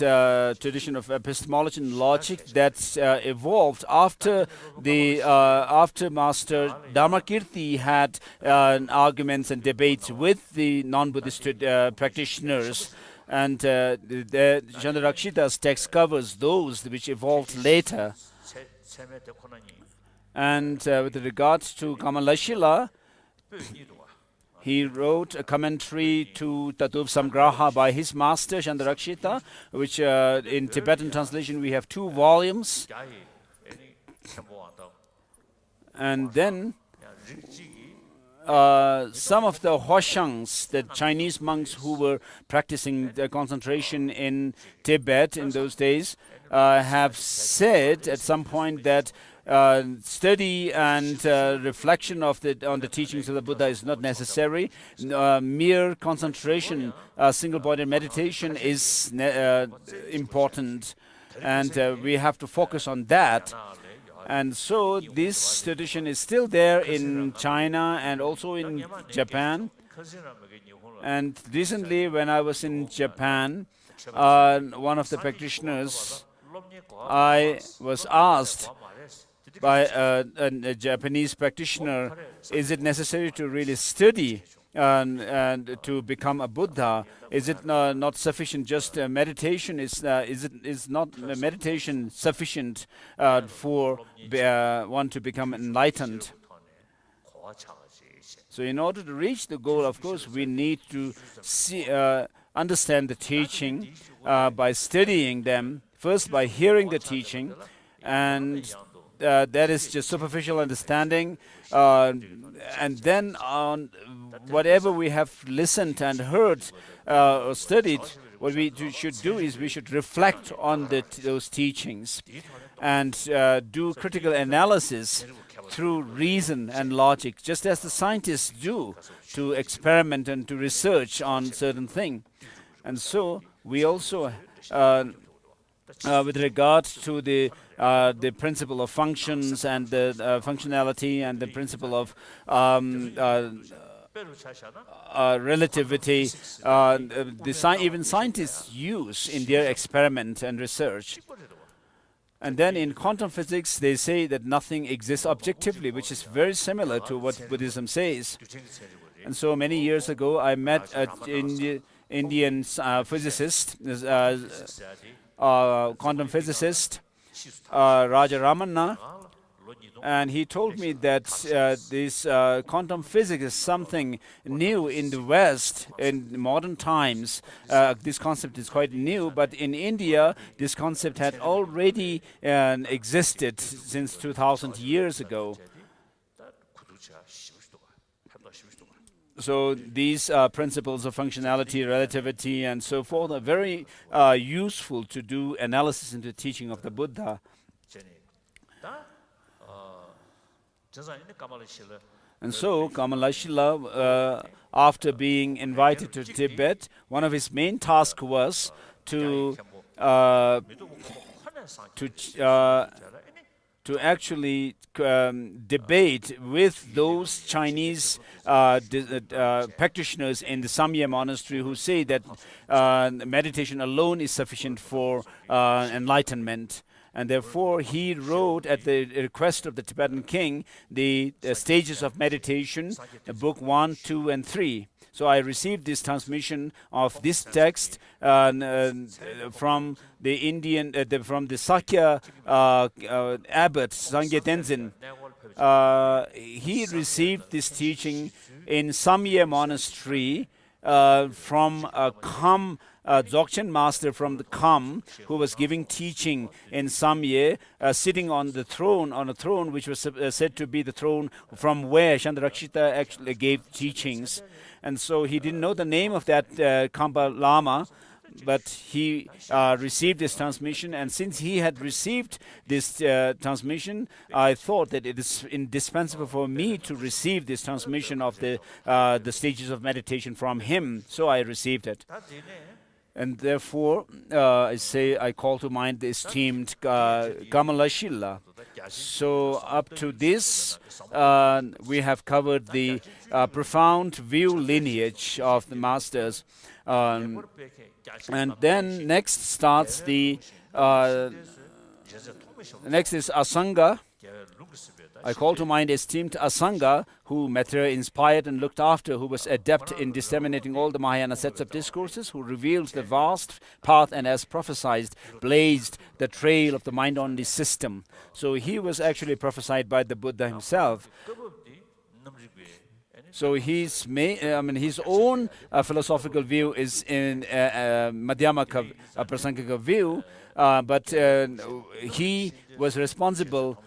tradition of epistemology and logic that evolved after Master Dharmakirti had arguments and debates with the non-Buddhist practitioners. And the Chandarakshita's text covers those which evolved later. And with regard to Kamalashila, he wrote a commentary to Tattva Samgraha by his master Chandarakshita, which in Tibetan translation we have 2 volumes. And then some of the Hoshangs, the Chinese monks who were practicing the concentration in Tibet in those days, have said at some point that study and reflection on the teachings of the Buddha is not necessary. Mere concentration, single-bodied meditation is important, and we have to focus on that. And so this tradition is still there in China and also in Japan. And recently, when I was in Japan, one of the practitioners, I was asked by a Japanese practitioner, is it necessary to really study and to become a Buddha? Is it not sufficient just meditation? Is not meditation sufficient for one to become enlightened? So in order to reach the goal, of course, we need to understand the teaching by studying them, first by hearing the teaching, and that is just superficial understanding, and then on whatever we have listened and heard or studied, what we should do is we should reflect on those teachings and do critical analysis through reason and logic, just as the scientists do to experiment and to research on certain thing. And so we also with regard to the principle of functions and the functionality and the principle of relativity, even scientists use in their experiment and research. And then in quantum physics, they say that nothing exists objectively, which is very similar to what Buddhism says. And so many years ago, I met an Indian physicist, quantum physicist, Raja Ramanna, and he told me that this quantum physics is something new in the West in modern times. This concept is quite new, but in India, this concept had already existed since 2000 years ago. So these principles of functionality, relativity, and so forth are very useful to do analysis into the teaching of the Buddha. And so Kamalashila, after being invited to Tibet, one of his main tasks was to actually debate with those Chinese practitioners in the Samye monastery who say that meditation alone is sufficient for enlightenment. And therefore, he wrote, at the request of the Tibetan king, the Stages of Meditation, book 1, 2, and 3. So I received this transmission of this text from the Indian, from the Sakya abbot, Sangye Tenzin. He received this teaching in Samye monastery from Kham, Dzogchen master from the Kham, who was giving teaching in Samye, sitting on a throne which was said to be the throne from where Chandarakshita actually gave teachings. And so he didn't know the name of that Khampa Lama, but he received this transmission, and since he had received this transmission, I thought that it is indispensable for me to receive this transmission of the stages of meditation from him. So I received it. And therefore, I call to mind the esteemed Kamalashila. So up to this, we have covered the profound view lineage of the masters. And then next starts next is Asanga. I call to mind esteemed Asanga, who Maitreya inspired and looked after, who was adept in disseminating all the Mahayana sets of discourses, who revealed the vast path and, as prophesied, blazed the trail of the mind-only system. So he was actually prophesied by the Buddha himself. So his own philosophical view is in Madhyamaka Prasangika view, but he was responsible.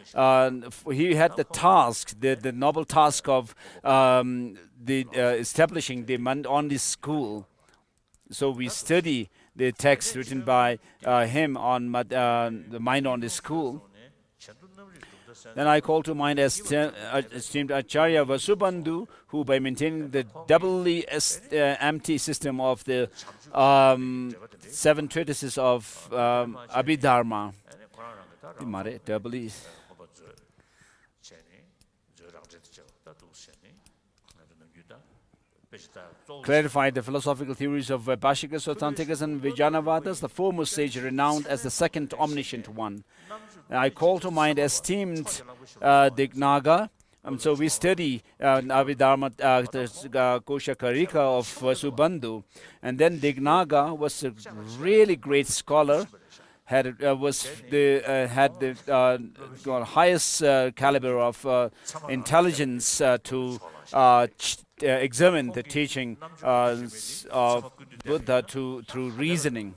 He had the task, the noble task of establishing the mind-only school. So we study the text written by him on the mind-only school. Then I call to mind esteemed Acharya Vasubandhu, who by maintaining the doubly empty system of the 7 treatises of Abhidharma, clarified the philosophical theories of Vaibhashikas, Authenticas, and Vijnanavadas, the foremost sage renowned as the second omniscient one. I call to mind esteemed Dignaga. So we study Abhidharma Kosha Karika of Vasubandhu. And then Dignaga was a really great scholar, had the highest caliber of intelligence to examine the teaching of Buddha through reasoning.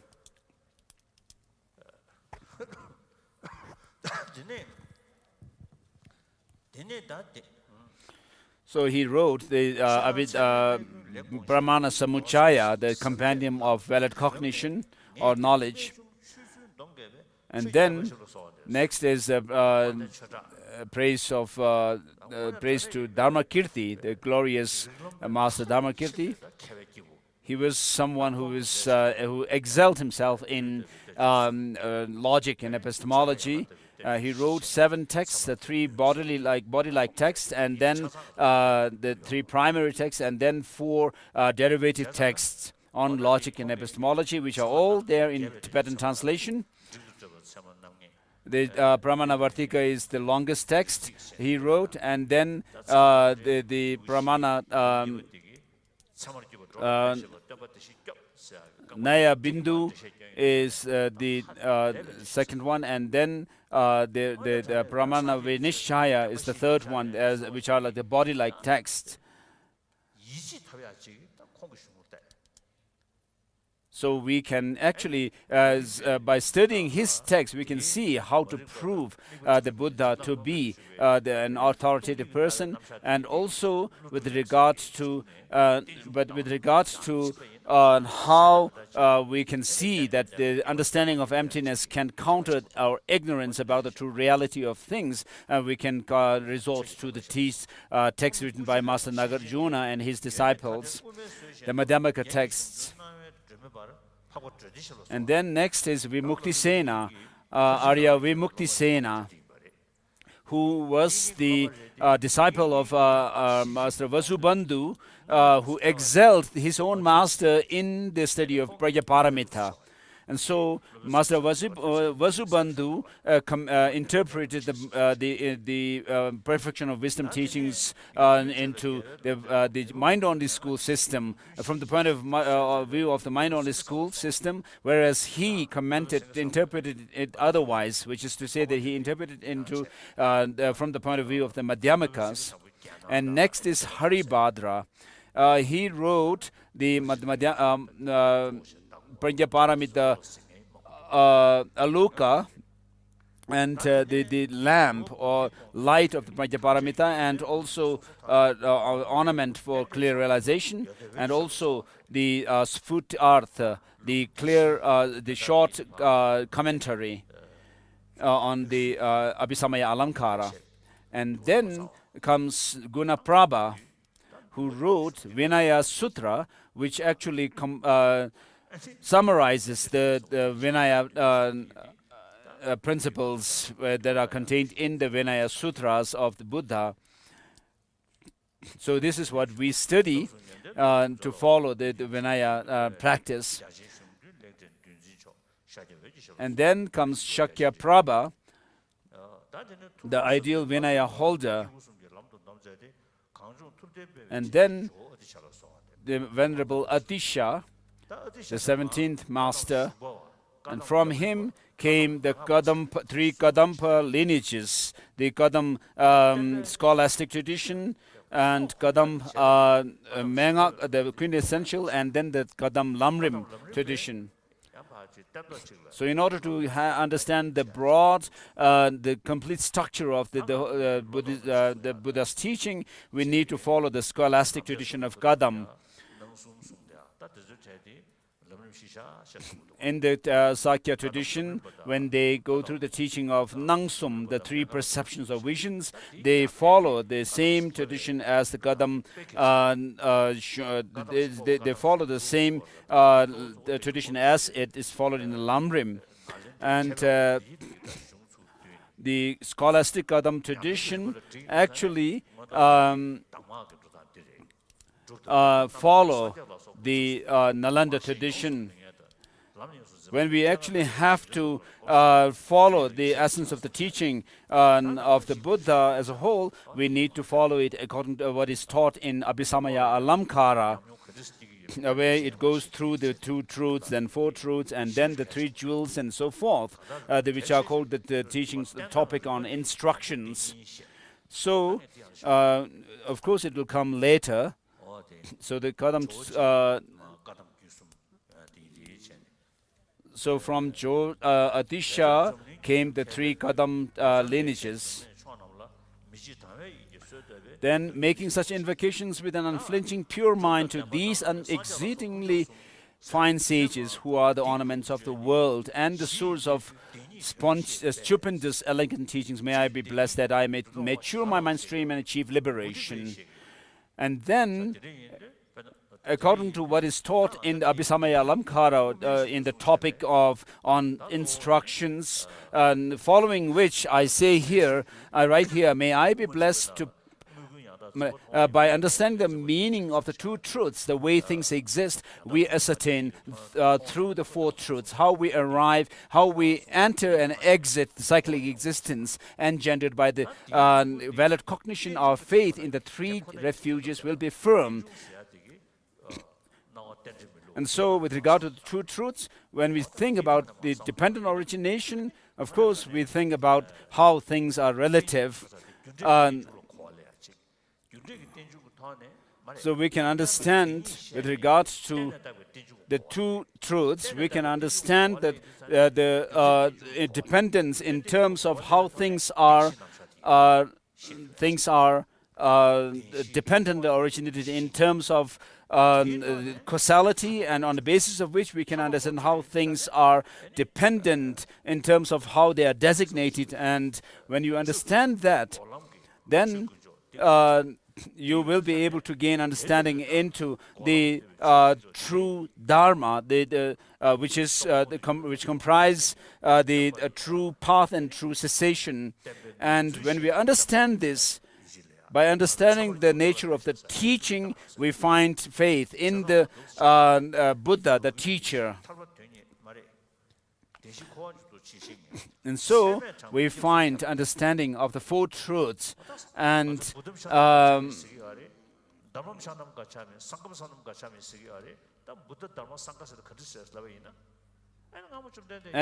So he wrote the Brahmana Samuchaya, the compendium of valid cognition or knowledge. And then next is praise to Dharmakirti, the glorious master Dharmakirti. He was someone who excelled himself in logic and epistemology. He wrote 7 texts, the 3 body-like texts, and then the 3 primary texts, and then 4 derivative texts on logic and epistemology, which are all there in Tibetan translation. The Pramana-Vartika is the longest text he wrote, and then the Pramana Naya Bindu is the second one, and then the Pramana Vinishaya is the third one, which are like the body-like texts. So we can actually, by studying his text, we can see how to prove the Buddha to be an authoritative person, and also with regards to, how we can see that the understanding of emptiness can counter our ignorance about the true reality of things. We can resort to the text written by Master Nagarjuna and his disciples, the Madhyamaka texts. And then next is Vimuktisena, Arya Vimuktisena, who was the disciple of Master Vasubandhu, who excelled his own master in the study of Prajnaparamita. And so Master Vasubandhu interpreted the perfection of wisdom teachings into the mind-only school system from the point of view of the mind-only school system, whereas he interpreted it otherwise, which is to say that he interpreted into from the point of view of the Madhyamakas. And next is Haribhadra. He wrote the Prajnaparamita Aloka, and the lamp or light of the Prajnaparamita, and also ornament for clear realization, and also the Sfutartha, the short commentary on the Abhisamaya Alamkara. And then comes Gunaprabha, who wrote Vinaya Sutra, which actually summarizes the Vinaya principles that are contained in the Vinaya Sutras of the Buddha. So this is what we study to follow the Vinaya practice. And then comes Shakyaprabha, the ideal Vinaya holder. And then the Venerable Atisha, the 17th master, and from him came the three Kadampa lineages, the Kadam scholastic tradition, and Kadam Mengak, the quintessential, and then the Kadam Lamrim tradition. So in order to understand the broad, the complete structure of the Buddha's teaching, we need to follow the scholastic tradition of Kadam. In the Sakya tradition, when they go through the teaching of Nangsum, the three perceptions of visions, they follow the same tradition as the Kadam. They follow the same the tradition as it is followed in the Lamrim. And the scholastic Kadam tradition actually follow the Nalanda tradition. When we actually have to follow the essence of the teaching of the Buddha as a whole, we need to follow it according to what is taught in Abhisamaya Alamkara, where it goes through the two truths, then four truths, and then the three jewels, and so forth, which are called the teachings topic on instructions. So, of course, it will come later. So the Kadam. So from Atisha came the three Kadam lineages. Then making such invocations with an unflinching pure mind to these exceedingly fine sages who are the ornaments of the world and the source of stupendous elegant teachings, may I be blessed that I may mature my mind stream and achieve liberation. And then, according to what is taught in the Abhisamaya Alamkara, in the topic on instructions, following which I say here, I write here, may I be blessed to by understanding the meaning of the two truths, the way things exist, we ascertain through the four truths, how we arrive, how we enter and exit the cyclic existence engendered by the valid cognition of faith in the three refuges will be firm. And so, with regard to the two truths, when we think about the dependent origination, of course, we think about how things are relative. So we can understand, with regards to the two truths, we can understand that the dependence in terms of how things are dependent originated in terms of causality, and on the basis of which we can understand how things are dependent in terms of how they are designated. And when you understand that, then you will be able to gain understanding into the true Dharma, which comprise the true path and true cessation. And when we understand this, by understanding the nature of the teaching, we find faith in the Buddha, the teacher. And so we find understanding of the four truths. And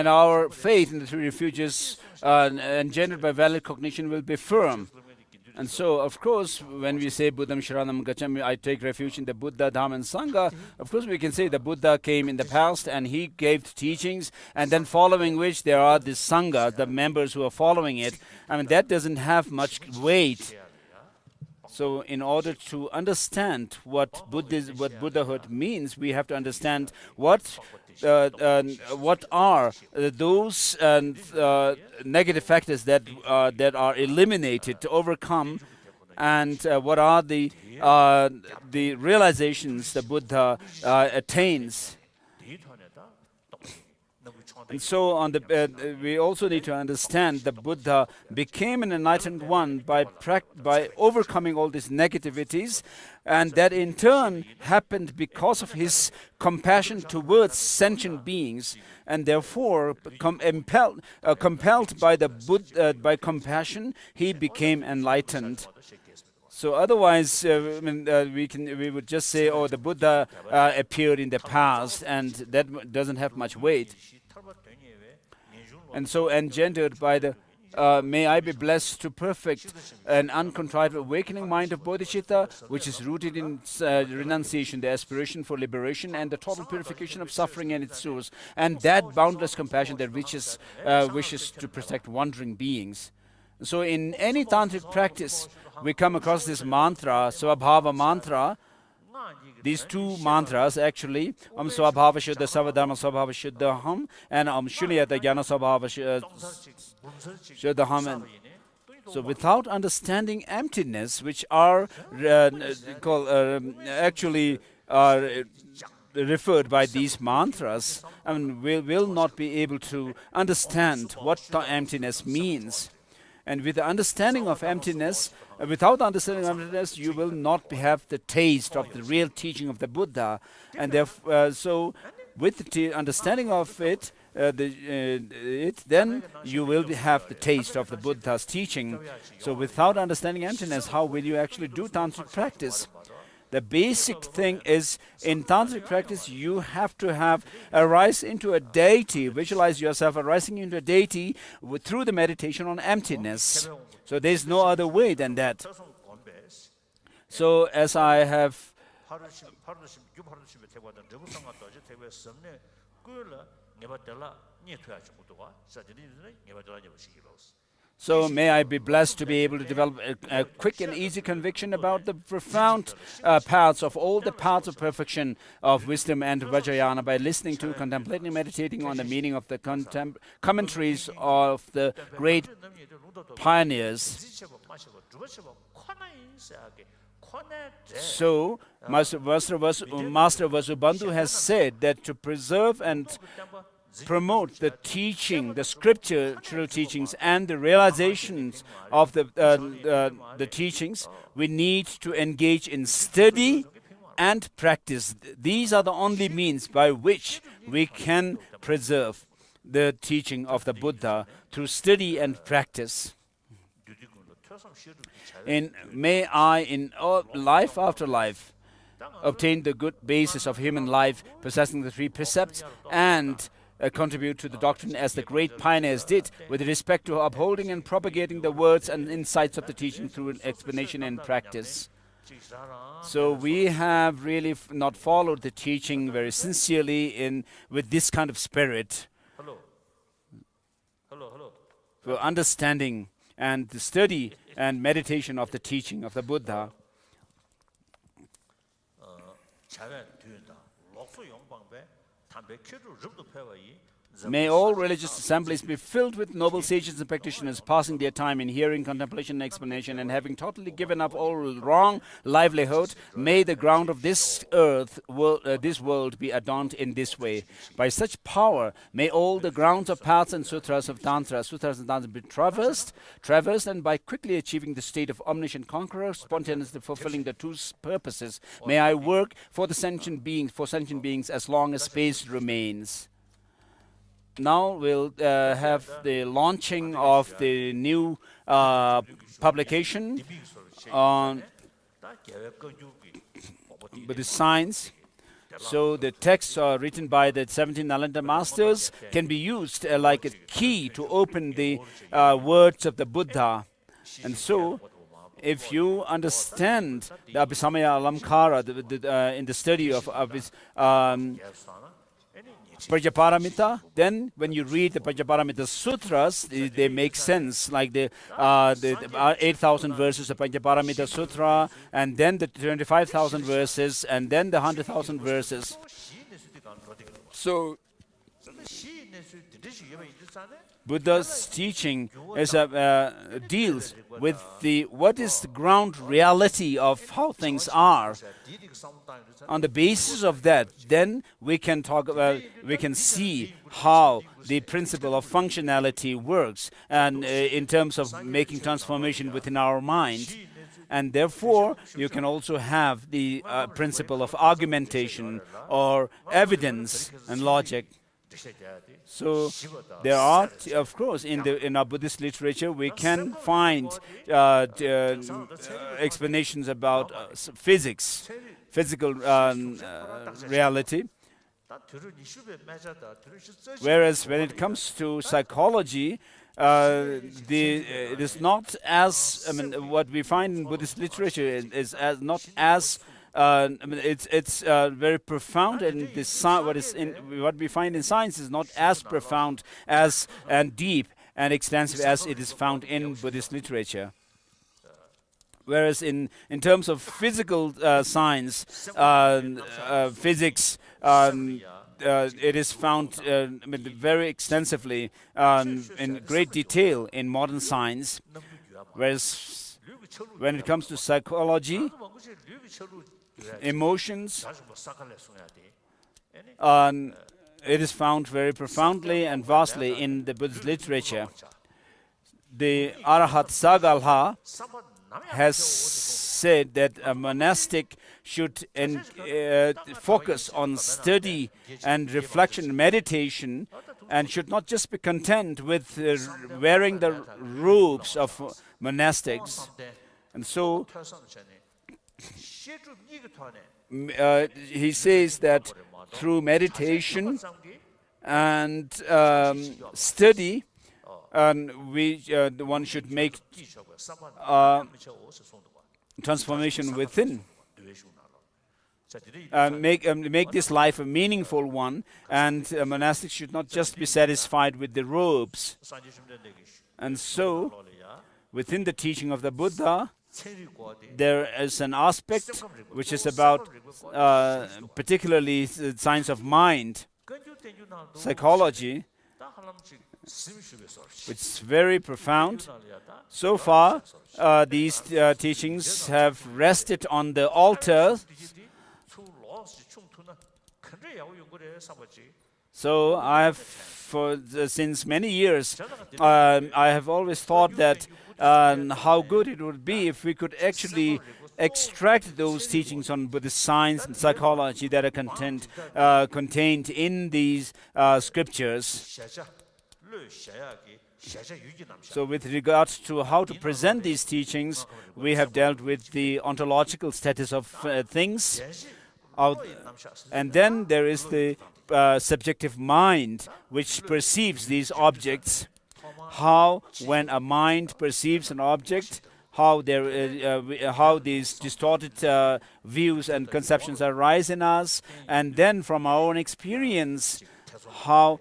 our faith in the three refuges engendered by valid cognition will be firm. And so, of course, when we say Buddham Sharanam Gacchami, I take refuge in the Buddha, Dhamma, and Sangha, of course we can say the Buddha came in the past and he gave teachings, and then following which there are the Sangha, the members who are following it. I mean, that doesn't have much weight. So in order to understand what Buddhahood means, we have to understand what are those negative factors that are eliminated to overcome, and what are the realizations the Buddha attains. And so we also need to understand the Buddha became an enlightened one by overcoming all these negativities, and that in turn happened because of his compassion towards sentient beings, and therefore compelled by by compassion, he became enlightened. So otherwise, we would just say, oh, the Buddha appeared in the past, and that doesn't have much weight. And so engendered by the may I be blessed to perfect an uncontrived awakening mind of bodhicitta, which is rooted in renunciation, the aspiration for liberation, and the total purification of suffering and its source, and that boundless compassion that wishes to protect wandering beings. So in any tantric practice, we come across this mantra, Svabhava mantra. These two mantras actually, Svabhava Shuddha Savadharma Svabhava Shuddhaham, and Shunyata Jnana Svabhava Shuddhaham. So without understanding emptiness, which are actually referred by these mantras, we will not be able to understand what the emptiness means. And with the understanding of emptiness, without understanding of emptiness, you will not have the taste of the real teaching of the Buddha. And so, with the understanding of it, then you will have the taste of the Buddha's teaching. So, without understanding emptiness, how will you actually do tantric practice? The basic thing is, in tantric practice, you have to arise into a deity, visualize yourself arising into a deity through the meditation on emptiness. So there's no other way than that. So as I have So may I be blessed to be able to develop a quick and easy conviction about the profound paths of all the paths of perfection of wisdom and Vajrayana by listening to, contemplating, and meditating on the meaning of the commentaries of the great pioneers. So, Master Vasubandhu has said that to preserve and promote the teaching, the scriptural teachings, and the realizations of the teachings, we need to engage in study and practice. These are the only means by which we can preserve the teaching of the Buddha, through study and practice. May I, in life after life, obtain the good basis of human life, possessing the three precepts, and contribute to the doctrine as the great pioneers did, with respect to upholding and propagating the words and insights of the teaching through an explanation and practice. So we have really not followed the teaching very sincerely with this kind of spirit for understanding and the study and meditation of the teaching of the Buddha. May all religious assemblies be filled with noble sages and practitioners, passing their time in hearing, contemplation, and explanation, and having totally given up all wrong livelihood. May the ground of this world be adorned in this way. By such power, may all the grounds of paths and sutras and tantras be traversed, and by quickly achieving the state of omniscient conqueror, spontaneously fulfilling the two purposes, may I work for the sentient beings as long as space remains. Now we'll have the launching of the new publication on Buddhist science. So the texts are written by the 17 Nalanda masters can be used like a key to open the words of the Buddha. And so if you understand the Abhisamaya Alamkara in the study of his Prajaparamita, then when you read the Prajaparamita Sutras, they make sense, like the 8,000 verses of Prajaparamita Sutra, and then the 25,000 verses, and then the 100,000 verses. So Buddha's teaching deals with what is the ground reality of how things are. On the basis of that, then we can see how the principle of functionality works, and in terms of making transformation within our mind. And therefore, you can also have the principle of argumentation or evidence and logic. So there are, of course, in our Buddhist literature, we can find explanations about physical reality. Whereas when it comes to psychology, it is not as, what we find in Buddhist literature is not as it's very profound, and what we find in science is not as profound as and deep and extensive as it is found in Buddhist literature. Whereas in terms of physical science, physics, it is found very extensively in great detail in modern science. Whereas when it comes to psychology, emotions, it is found very profoundly and vastly in the Buddhist literature. The Arahat Sagalha has said that a monastic should focus on study and reflection and meditation, and should not just be content with wearing the robes of monastics. And so he says that through meditation and study, one should make transformation within. Make this life a meaningful one, and monastics should not just be satisfied with the robes. And so, within the teaching of the Buddha, there is an aspect which is about particularly the science of mind, psychology, which is very profound. So far, these teachings have rested on the altar. So I have, since many years, I have always thought that how good it would be if we could actually extract those teachings on Buddhist science and psychology that are contained in these scriptures, So with regards to how to present these teachings, we have dealt with the ontological status of things. And then there is the subjective mind, which perceives these objects. How, when a mind perceives an object, how these distorted views and conceptions arise in us, and then from our own experience, how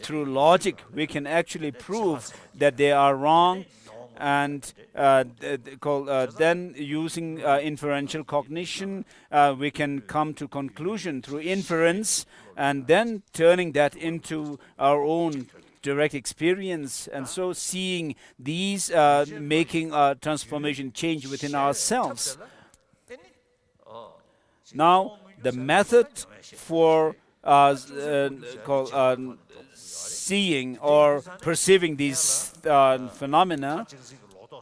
through logic we can actually prove that they are wrong, and then using inferential cognition, we can come to conclusion through inference, and then turning that into our own direct experience, and so seeing these making a transformation change within ourselves. Now, the method for seeing or perceiving these phenomena,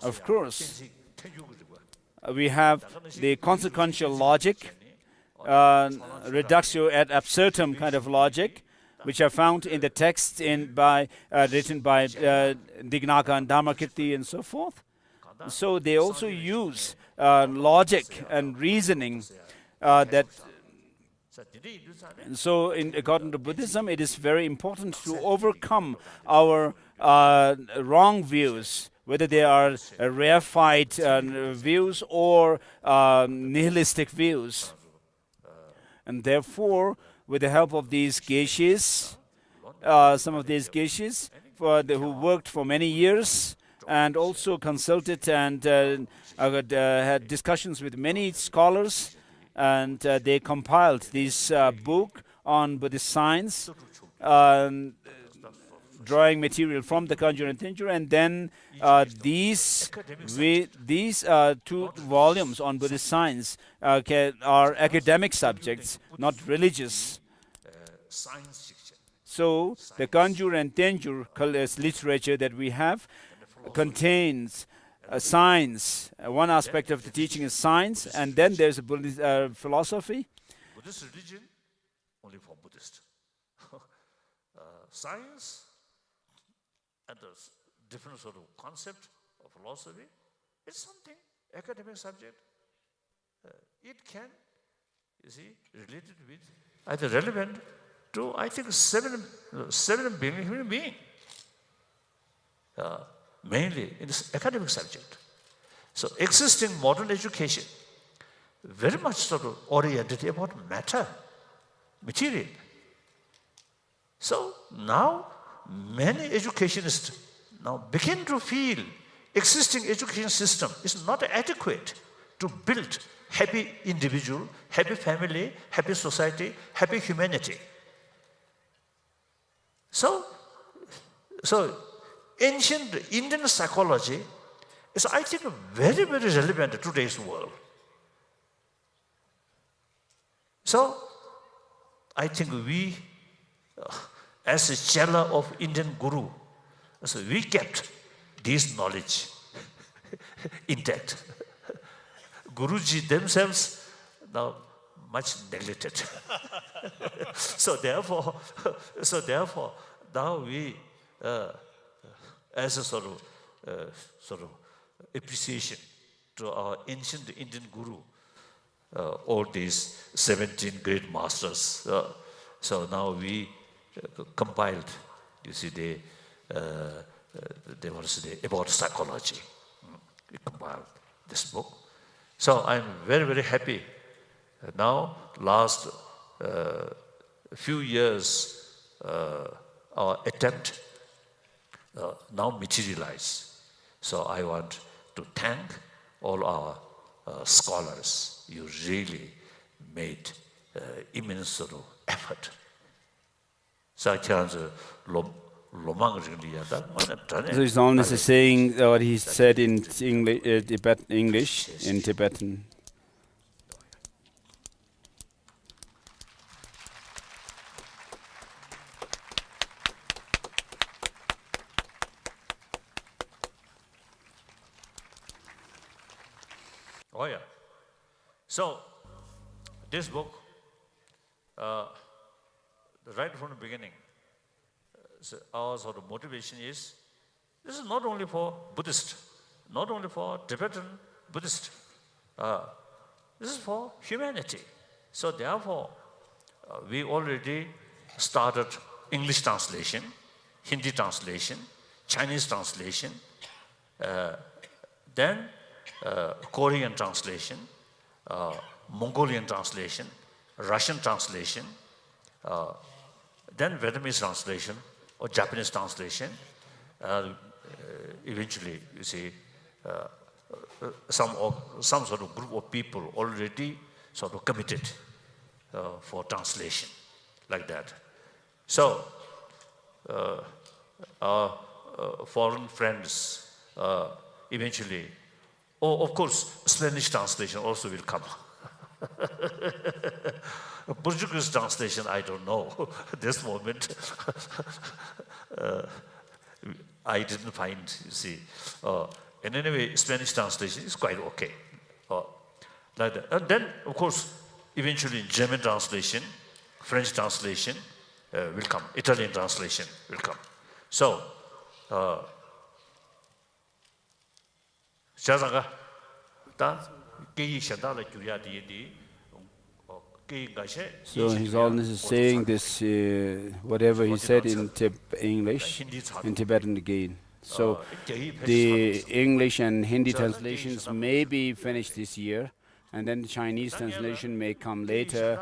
of course, we have the consequential logic, reductio ad absurdum kind of logic, which are found in the texts written by Dignaga and Dharmakirti and so forth. So they also use logic and reasoning So according to Buddhism, it is very important to overcome our wrong views, whether they are reified views or nihilistic views. And therefore, with the help of these geishis, some of these geishis who worked for many years and also consulted and had discussions with many scholars, and they compiled this book on Buddhist science, drawing material from the Kanjur and Tenjur, and then these 2 volumes on Buddhist science are academic subjects, not religious. So the Kanjur and Tenjur literature that we have contains science. One aspect of the teaching is science, and then there's a Buddhist philosophy. Buddhist religion only for Buddhist. Science and the different sort of concept of philosophy, it's something academic subject. It can, you see, related with either relevant to, I think, 7 billion human beings. Mainly in this academic subject. So existing modern education, very much sort of oriented about matter, material. So now many educationists now begin to feel existing education system is not adequate to build happy individual, happy family, happy society, happy humanity. So ancient Indian psychology is, I think, very, very relevant to today's world. So, I think we, as a chela of Indian Guru, so we kept this knowledge intact. Guruji themselves now much neglected. so therefore, now we. As a sort of appreciation to our ancient Indian Guru, all these 17 great masters. So now we compiled, you see, they want to say about psychology. We compiled this book. So I'm very, very happy. Now, last few years, our attempt now materialize. So I want to thank all our scholars. You really made immense sort of effort. So I can't So he's only saying what he said in English, in Tibetan. Oh yeah. So this book, right from the beginning, so our sort of motivation is This is not only for Buddhist, not only for Tibetan Buddhist. This is for humanity. So therefore, we already started English translation, Hindi translation, Chinese translation, then Korean translation, Mongolian translation, Russian translation, then Vietnamese translation or Japanese translation. Eventually, you see, some sort of group of people already sort of committed for translation, like that. So, our foreign friends eventually, of course, Spanish translation also will come. Portuguese translation, I don't know. At this moment, I didn't find, you see. And anyway, Spanish translation is quite okay. Like that. And then, of course, eventually German translation, French translation will come. Italian translation will come. So, 자자가 다 게이 샤다라 규야디디 So His Holiness is saying this, whatever he said in English, in Tibetan again. So the English and Hindi translations may be finished this year, and then the Chinese translation may come later.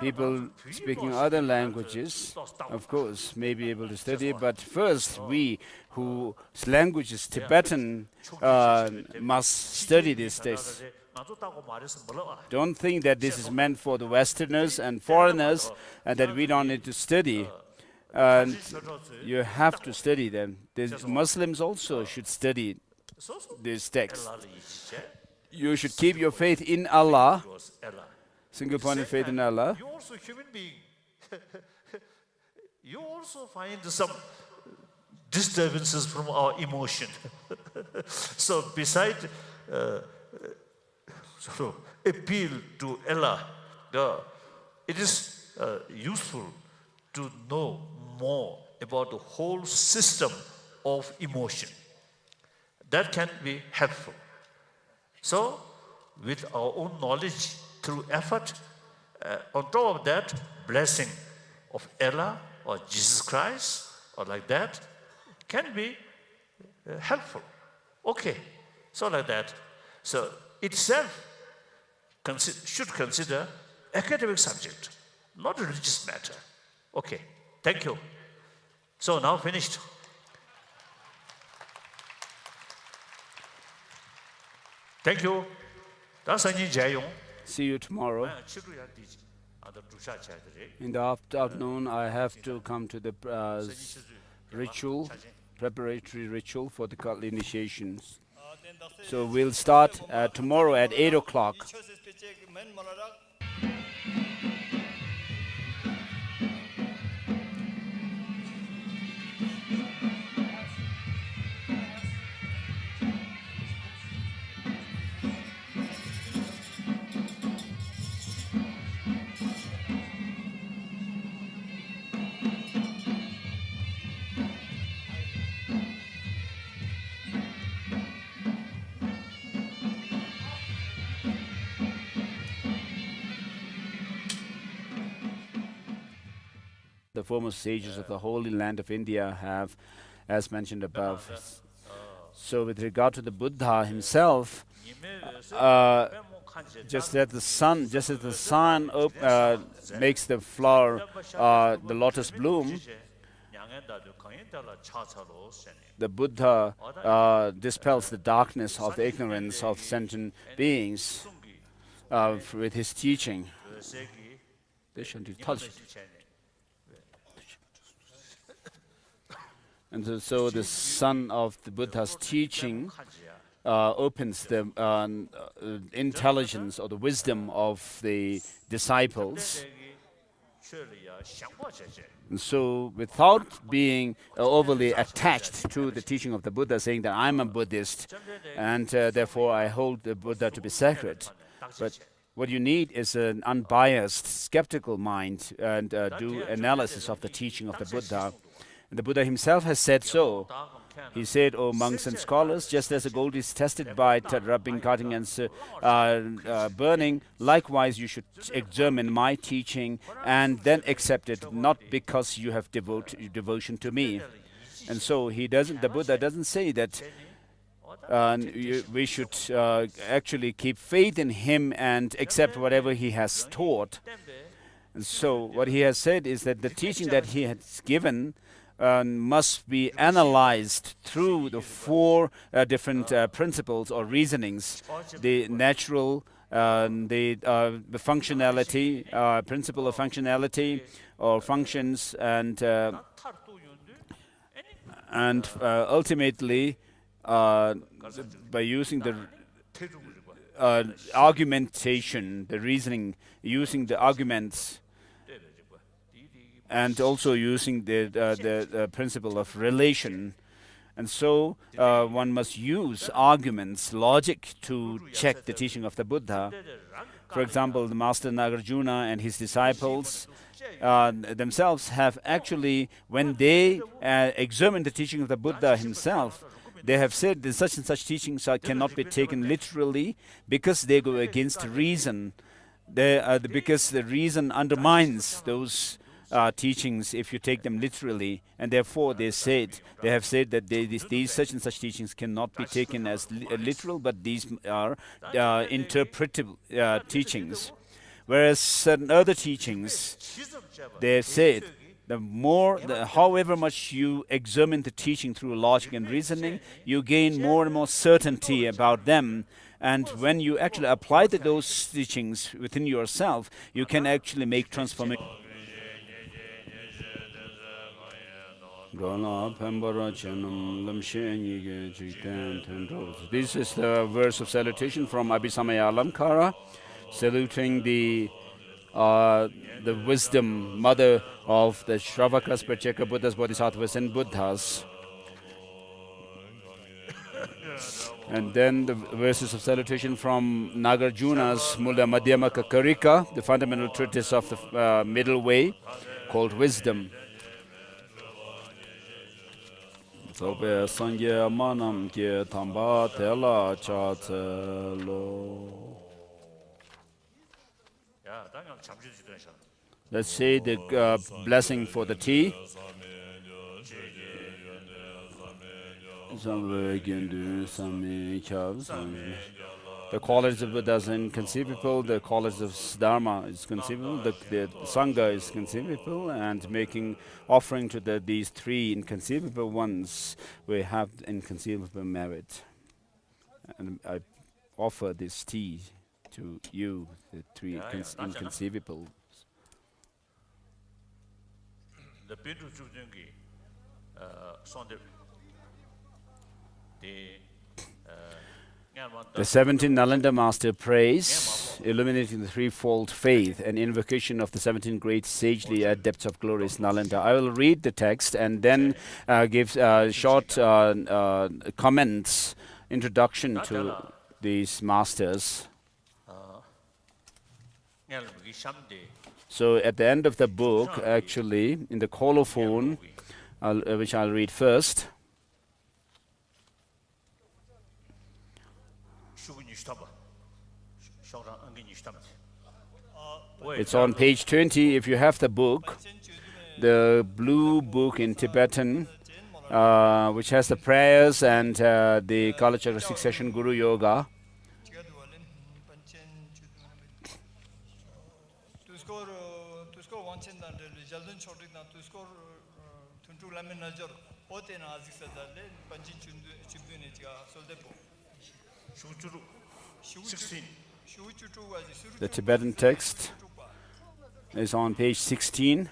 People speaking other languages, of course, may be able to study, but first we, whose language is Tibetan, must study these texts. Don't think that this is meant for the Westerners and foreigners and that we don't need to study. And you have to study them. The Muslims also should study these texts. You should keep your faith in Allah, single-pointed faith in Allah. You're also a human being. You also find some disturbances from our emotion. So beside sort of appeal to Allah, it is useful to know more about the whole system of emotion. That can be helpful. So, with our own knowledge, through effort, on top of that, blessing of Allah or Jesus Christ, or like that, can be helpful. Okay, so like that. So, itself should consider academic subject, not religious matter. Okay, thank you. So now finished. Thank you. See you tomorrow. In the afternoon, I have to come to the ritual, preparatory ritual for the cult initiations. So we'll start tomorrow at 8 o'clock. The foremost sages of the holy land of India have, as mentioned above. So with regard to the Buddha himself, just as the sun makes the flower, the lotus bloom, the Buddha dispels the darkness of the ignorance of sentient beings with his teaching. And so the sun of the Buddha's teaching opens the intelligence or the wisdom of the disciples. And so without being overly attached to the teaching of the Buddha, saying that I'm a Buddhist and therefore I hold the Buddha to be sacred. But What you need is an unbiased, skeptical mind and do analysis of the teaching of the Buddha. And the Buddha himself has said so. He said, "O monks and scholars, just as the gold is tested by rubbing, cutting, and burning, likewise you should examine my teaching and then accept it, not because you have devotion to me." And so the Buddha doesn't say that we should actually keep faith in him and accept whatever he has taught. And so what he has said is that the teaching that he has given must be analyzed through the four different principles or reasonings: the natural, the functionality, principle of functionality or functions, and ultimately by using the argumentation, the reasoning, using the arguments, and also using the principle of relation. And so one must use arguments, logic, to check the teaching of the Buddha. For example, the Master Nagarjuna and his disciples themselves have actually, when they examine the teaching of the Buddha himself, they have said that such and such teachings cannot be taken literally because they go against reason. Because the reason undermines those teachings if you take them literally, and therefore they have said that these such and such teachings cannot be taken as literal, but these are interpretable teachings. Whereas certain other teachings, they have said, however much you examine the teaching through logic and reasoning, you gain more and more certainty about them. And when you actually apply those teachings within yourself, you can actually make transformation. This is the verse of salutation from Abhisamaya Alamkara, saluting the wisdom mother of the Shravakas, Pratyeka Buddhas, Bodhisattvas, and Buddhas. And then the verses of salutation from Nagarjunas Mula Madhyamaka Karika, the fundamental treatise of the middle way, called Wisdom. Sobe Sangye Manam Ke Tamba Tela Chatselo. Let's say the blessing for the tea. The qualities of Buddha is inconceivable, the qualities of Dharma is conceivable, the Sangha is conceivable, and making offering to these three inconceivable ones, we have inconceivable merit. And I offer this tea to you, the three inconceivable. The 17th Nalanda Master prays, illuminating the threefold faith, an invocation of the 17 great sagely adepts of glorious Nalanda. I will read the text and then give short comments, introduction to these masters. So at the end of the book, actually, in the colophon, which I'll read first, it's on page 20. If you have the book, the blue book in Tibetan, which has the prayers and the Kalachakra succession Guru Yoga. The Tibetan text is on page 16.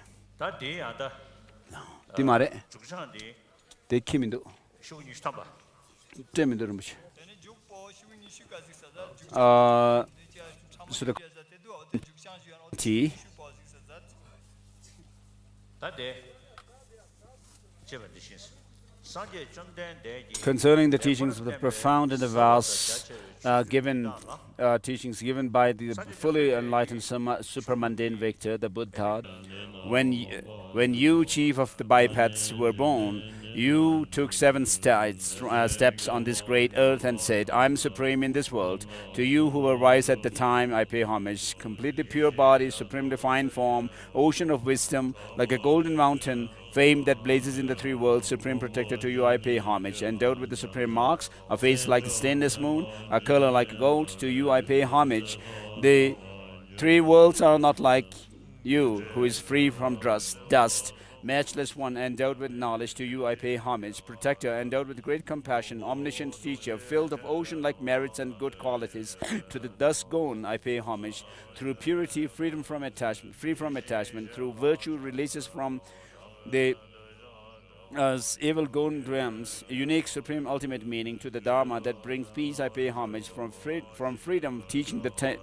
So the concerning the teachings of the profound and the vast teachings given by the fully enlightened supramundane victor, the Buddha. When you, chief of the bipeds, were born, you took 7 steps on this great earth and said, I am supreme in this world. To you who were wise at the time, I pay homage. Completely pure body, supreme divine form, ocean of wisdom, like a golden mountain, fame that blazes in the 3 worlds, supreme protector, to you I pay homage. Endowed with the supreme marks, a face like a stainless moon, a color like gold, to you I pay homage. The 3 worlds are not like you, who is free from dust, matchless one, endowed with knowledge, to you I pay homage. Protector, endowed with great compassion, omniscient teacher, filled of ocean-like merits and good qualities, to the dust gone I pay homage. Through purity, freedom from attachment, free from attachment, through virtue, releases from the evil golden realms, unique, supreme, ultimate meaning, to the Dharma that brings peace I pay homage. From freedom, teaching the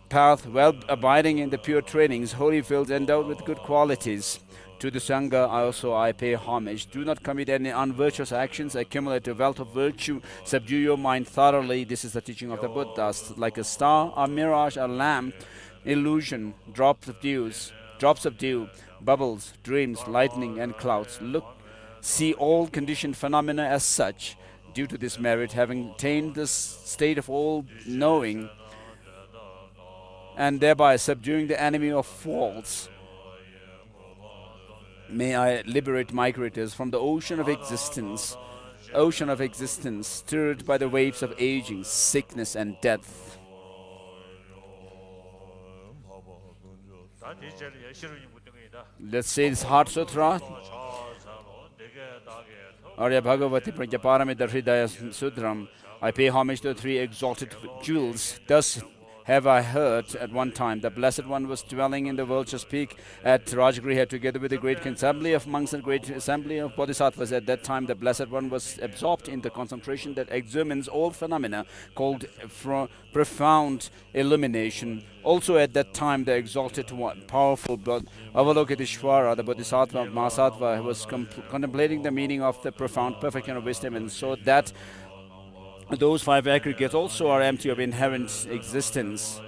path, well abiding in the pure trainings, holy fields endowed with good qualities. To the Sangha also I pay homage. Do not commit any unvirtuous actions, accumulate a wealth of virtue, subdue your mind thoroughly. This is the teaching of the Buddhas. Like a star, a mirage, a lamp, illusion, drops of dew, bubbles, dreams, lightning and clouds. See all conditioned phenomena as such. Due to this merit, having attained this state of all knowing, and thereby subduing the enemy of faults, may I liberate migrators from the ocean of existence, stirred by the waves of aging, sickness and death. Let's say this Heart Sutra. Arya Bhagavati Prajnaparamita Hridaya Sudram. I pay homage to the 3 exalted jewels. Thus have I heard at one time the Blessed One was dwelling in the Vulture's Peak at Rajagriha together with a great assembly of monks and great assembly of bodhisattvas. At that time the Blessed One was absorbed in the concentration that examines all phenomena, called profound illumination. Also at that time the exalted one, powerful Avalokiteshvara, the Bodhisattva Mahasattva, was contemplating the meaning of the profound perfection of wisdom, and so that those 5 aggregates also are empty of inherent existence.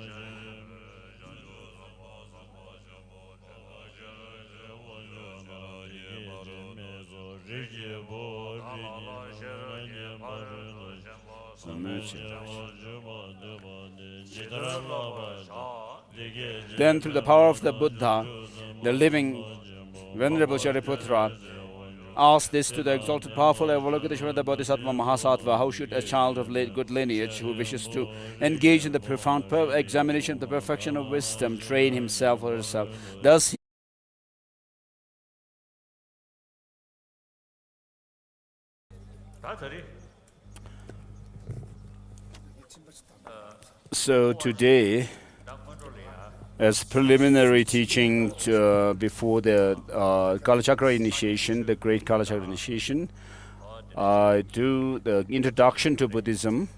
Then through the power of the Buddha, the living Venerable Shariputra asked this to the exalted, powerful Avalokiteshvara, the Bodhisattva Mahasattva: how should a child of good lineage who wishes to engage in the profound examination of the perfection of wisdom train himself or herself? Thus so today, as preliminary teaching before the Kalachakra initiation, the great Kalachakra initiation, I do the introduction to Buddhism.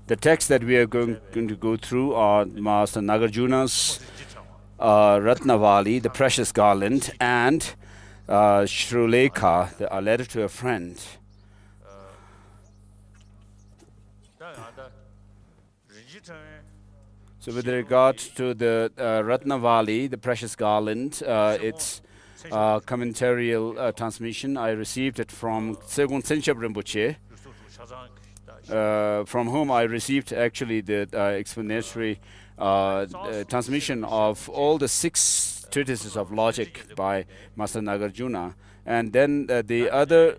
The texts that we are going to go through are Master Nagarjunas Ratnavali, the Precious Garland, and Shrulekha, a letter to a friend. So with regard to the Ratnavali, the Precious Garland, its commentarial transmission, I received it from Segun Senchab Rinpoche, from whom I received actually the explanatory transmission of all the 6 treatises of logic by Master Nagarjuna. And then the other,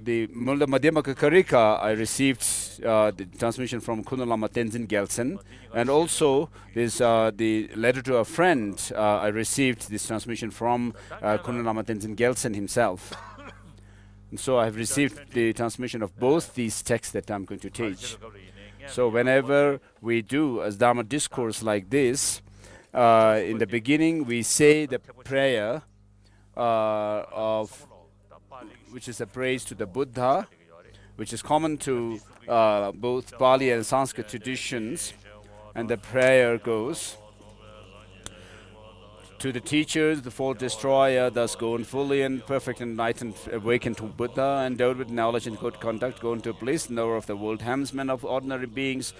the Mulda Madhyamaka Karika, I received the transmission from Kunalama Tenzin Gyalsen, and also this the letter to a friend. I received this transmission from Kunalama Tenzin Gyalsen himself. And so I have received the transmission of both these texts that I'm going to teach. So whenever we do a Dharma discourse like this, in the beginning we say the prayer which is a praise to the Buddha, which is common to both Pali and Sanskrit traditions. And the prayer goes, To the teachers, the fault destroyer, thus gone fully and perfect, enlightened, awakened to Buddha, endowed with knowledge and good conduct, gone to bliss, knower of the world, helmsman of ordinary beings,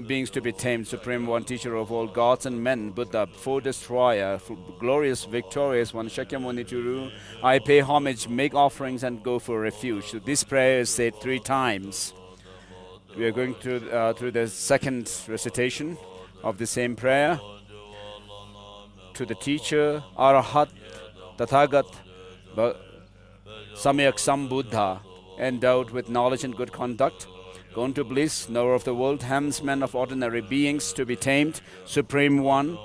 beings to be tamed, supreme one, teacher of all gods and men, Buddha, foe destroyer, glorious, victorious one, Shakyamuni Turu. I pay homage, make offerings, and go for refuge. So this prayer is said 3 times. We are going through the second recitation of the same prayer. To the teacher, Arahat, Tathagat, Samyak Sambuddha, endowed with knowledge and good conduct, gone to bliss, knower of the world, helmsman of ordinary beings to be tamed, supreme one,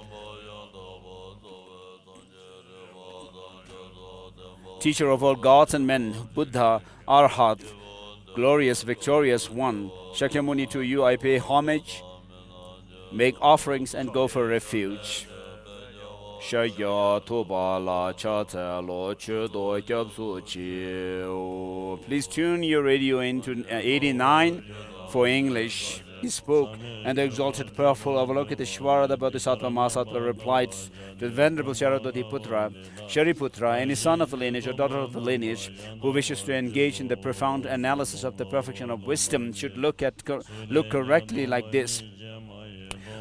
teacher of all gods and men, Buddha, Arhat, glorious, victorious one, Shakyamuni, to you I pay homage, make offerings, and go for refuge. Shaya Toba La Chata Lo Chudo Gyabsu Chi. Please tune your radio into 89 for English. He spoke, and the exalted, powerful Avalokiteshvara, the Bodhisattva Mahasattva, replied to the Venerable Sharadoti Putra, Shariputra, any son of the lineage or daughter of the lineage who wishes to engage in the profound analysis of the perfection of wisdom should look correctly like this.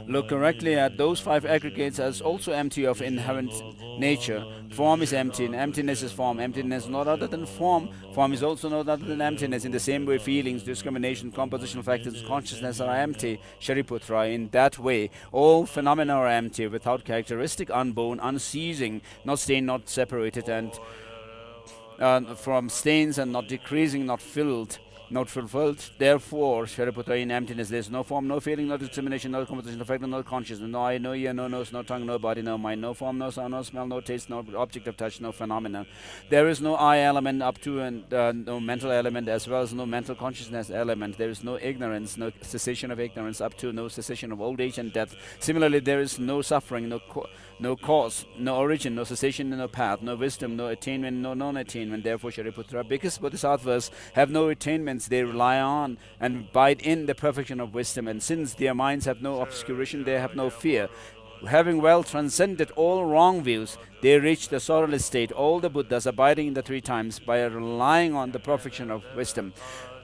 Look correctly at those 5 aggregates as also empty of inherent nature. Form is empty, and emptiness is form. Emptiness is not other than form. Form is also not other than emptiness. In the same way, feelings, discrimination, compositional factors, consciousness are empty. Shariputra, in that way, all phenomena are empty, without characteristic, unborn, unceasing, not stained, not separated, and from stains, and not decreasing, not filled, not fulfilled. Therefore, Shariputra, in emptiness there is no form, no feeling, no discrimination, no composition, no factor, no consciousness, no eye, no ear, no nose, no tongue, no body, no mind, no form, no sound, no smell, no taste, no object of touch, no phenomena. There is no I element up to, and no mental element, as well as no mental consciousness element. There is no ignorance, no cessation of ignorance up to, no cessation of old age and death. Similarly, there is no suffering, no cause, no origin, no cessation, no path, no wisdom, no attainment, no non-attainment. Therefore, Shariputra, because bodhisattvas have no attainments, they rely on and abide in the perfection of wisdom. And since their minds have no obscuration, they have no fear. Having well transcended all wrong views, they reach the sorrowless state. All the Buddhas, abiding in the 3 times by relying on the perfection of wisdom,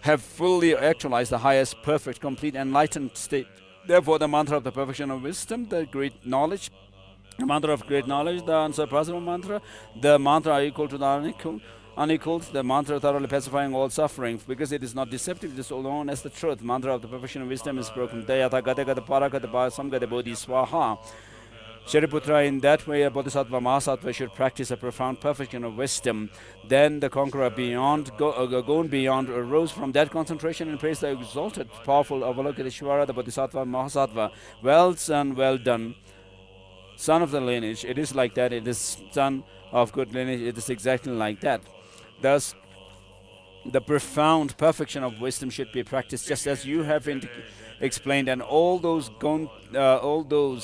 have fully actualized the highest, perfect, complete, enlightened state. Therefore, the mantra of the perfection of wisdom, the great knowledge, the mantra of great knowledge, the unsurpassable mantra, the mantra equal to the unequaled, the mantra thoroughly pacifying all suffering, because it is not deceptive, it is known as the truth. Mantra of the perfection of wisdom is broken. Dayata gata gata parakata samgata bodhi swaha. Shariputra, in that way, a Bodhisattva Mahasattva should practice a profound perfection of wisdom. Then the conqueror gone beyond, arose from that concentration and praised the exalted, powerful Avalokiteshvara, the Bodhisattva Mahasattva. Well son, well done, son of the lineage. It is like that. It is son of good lineage. It is exactly like that. Thus, the profound perfection of wisdom should be practiced just as you have explained, and all those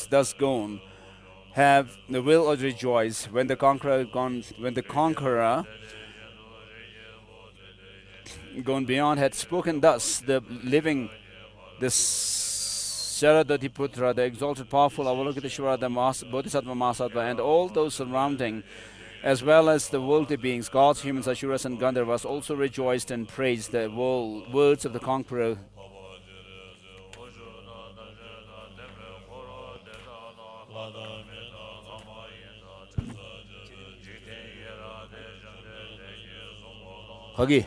thus gone have the will of rejoice when the conqueror gone beyond had spoken thus. The living, the Sharadati Putra, the exalted, powerful Avalokiteshvara, the Bodhisattva Mahasattva, and all those surrounding, as well as the worldly beings, gods, humans, asuras, and Gandharvas, also rejoiced and praised the words of the conqueror. Hagi.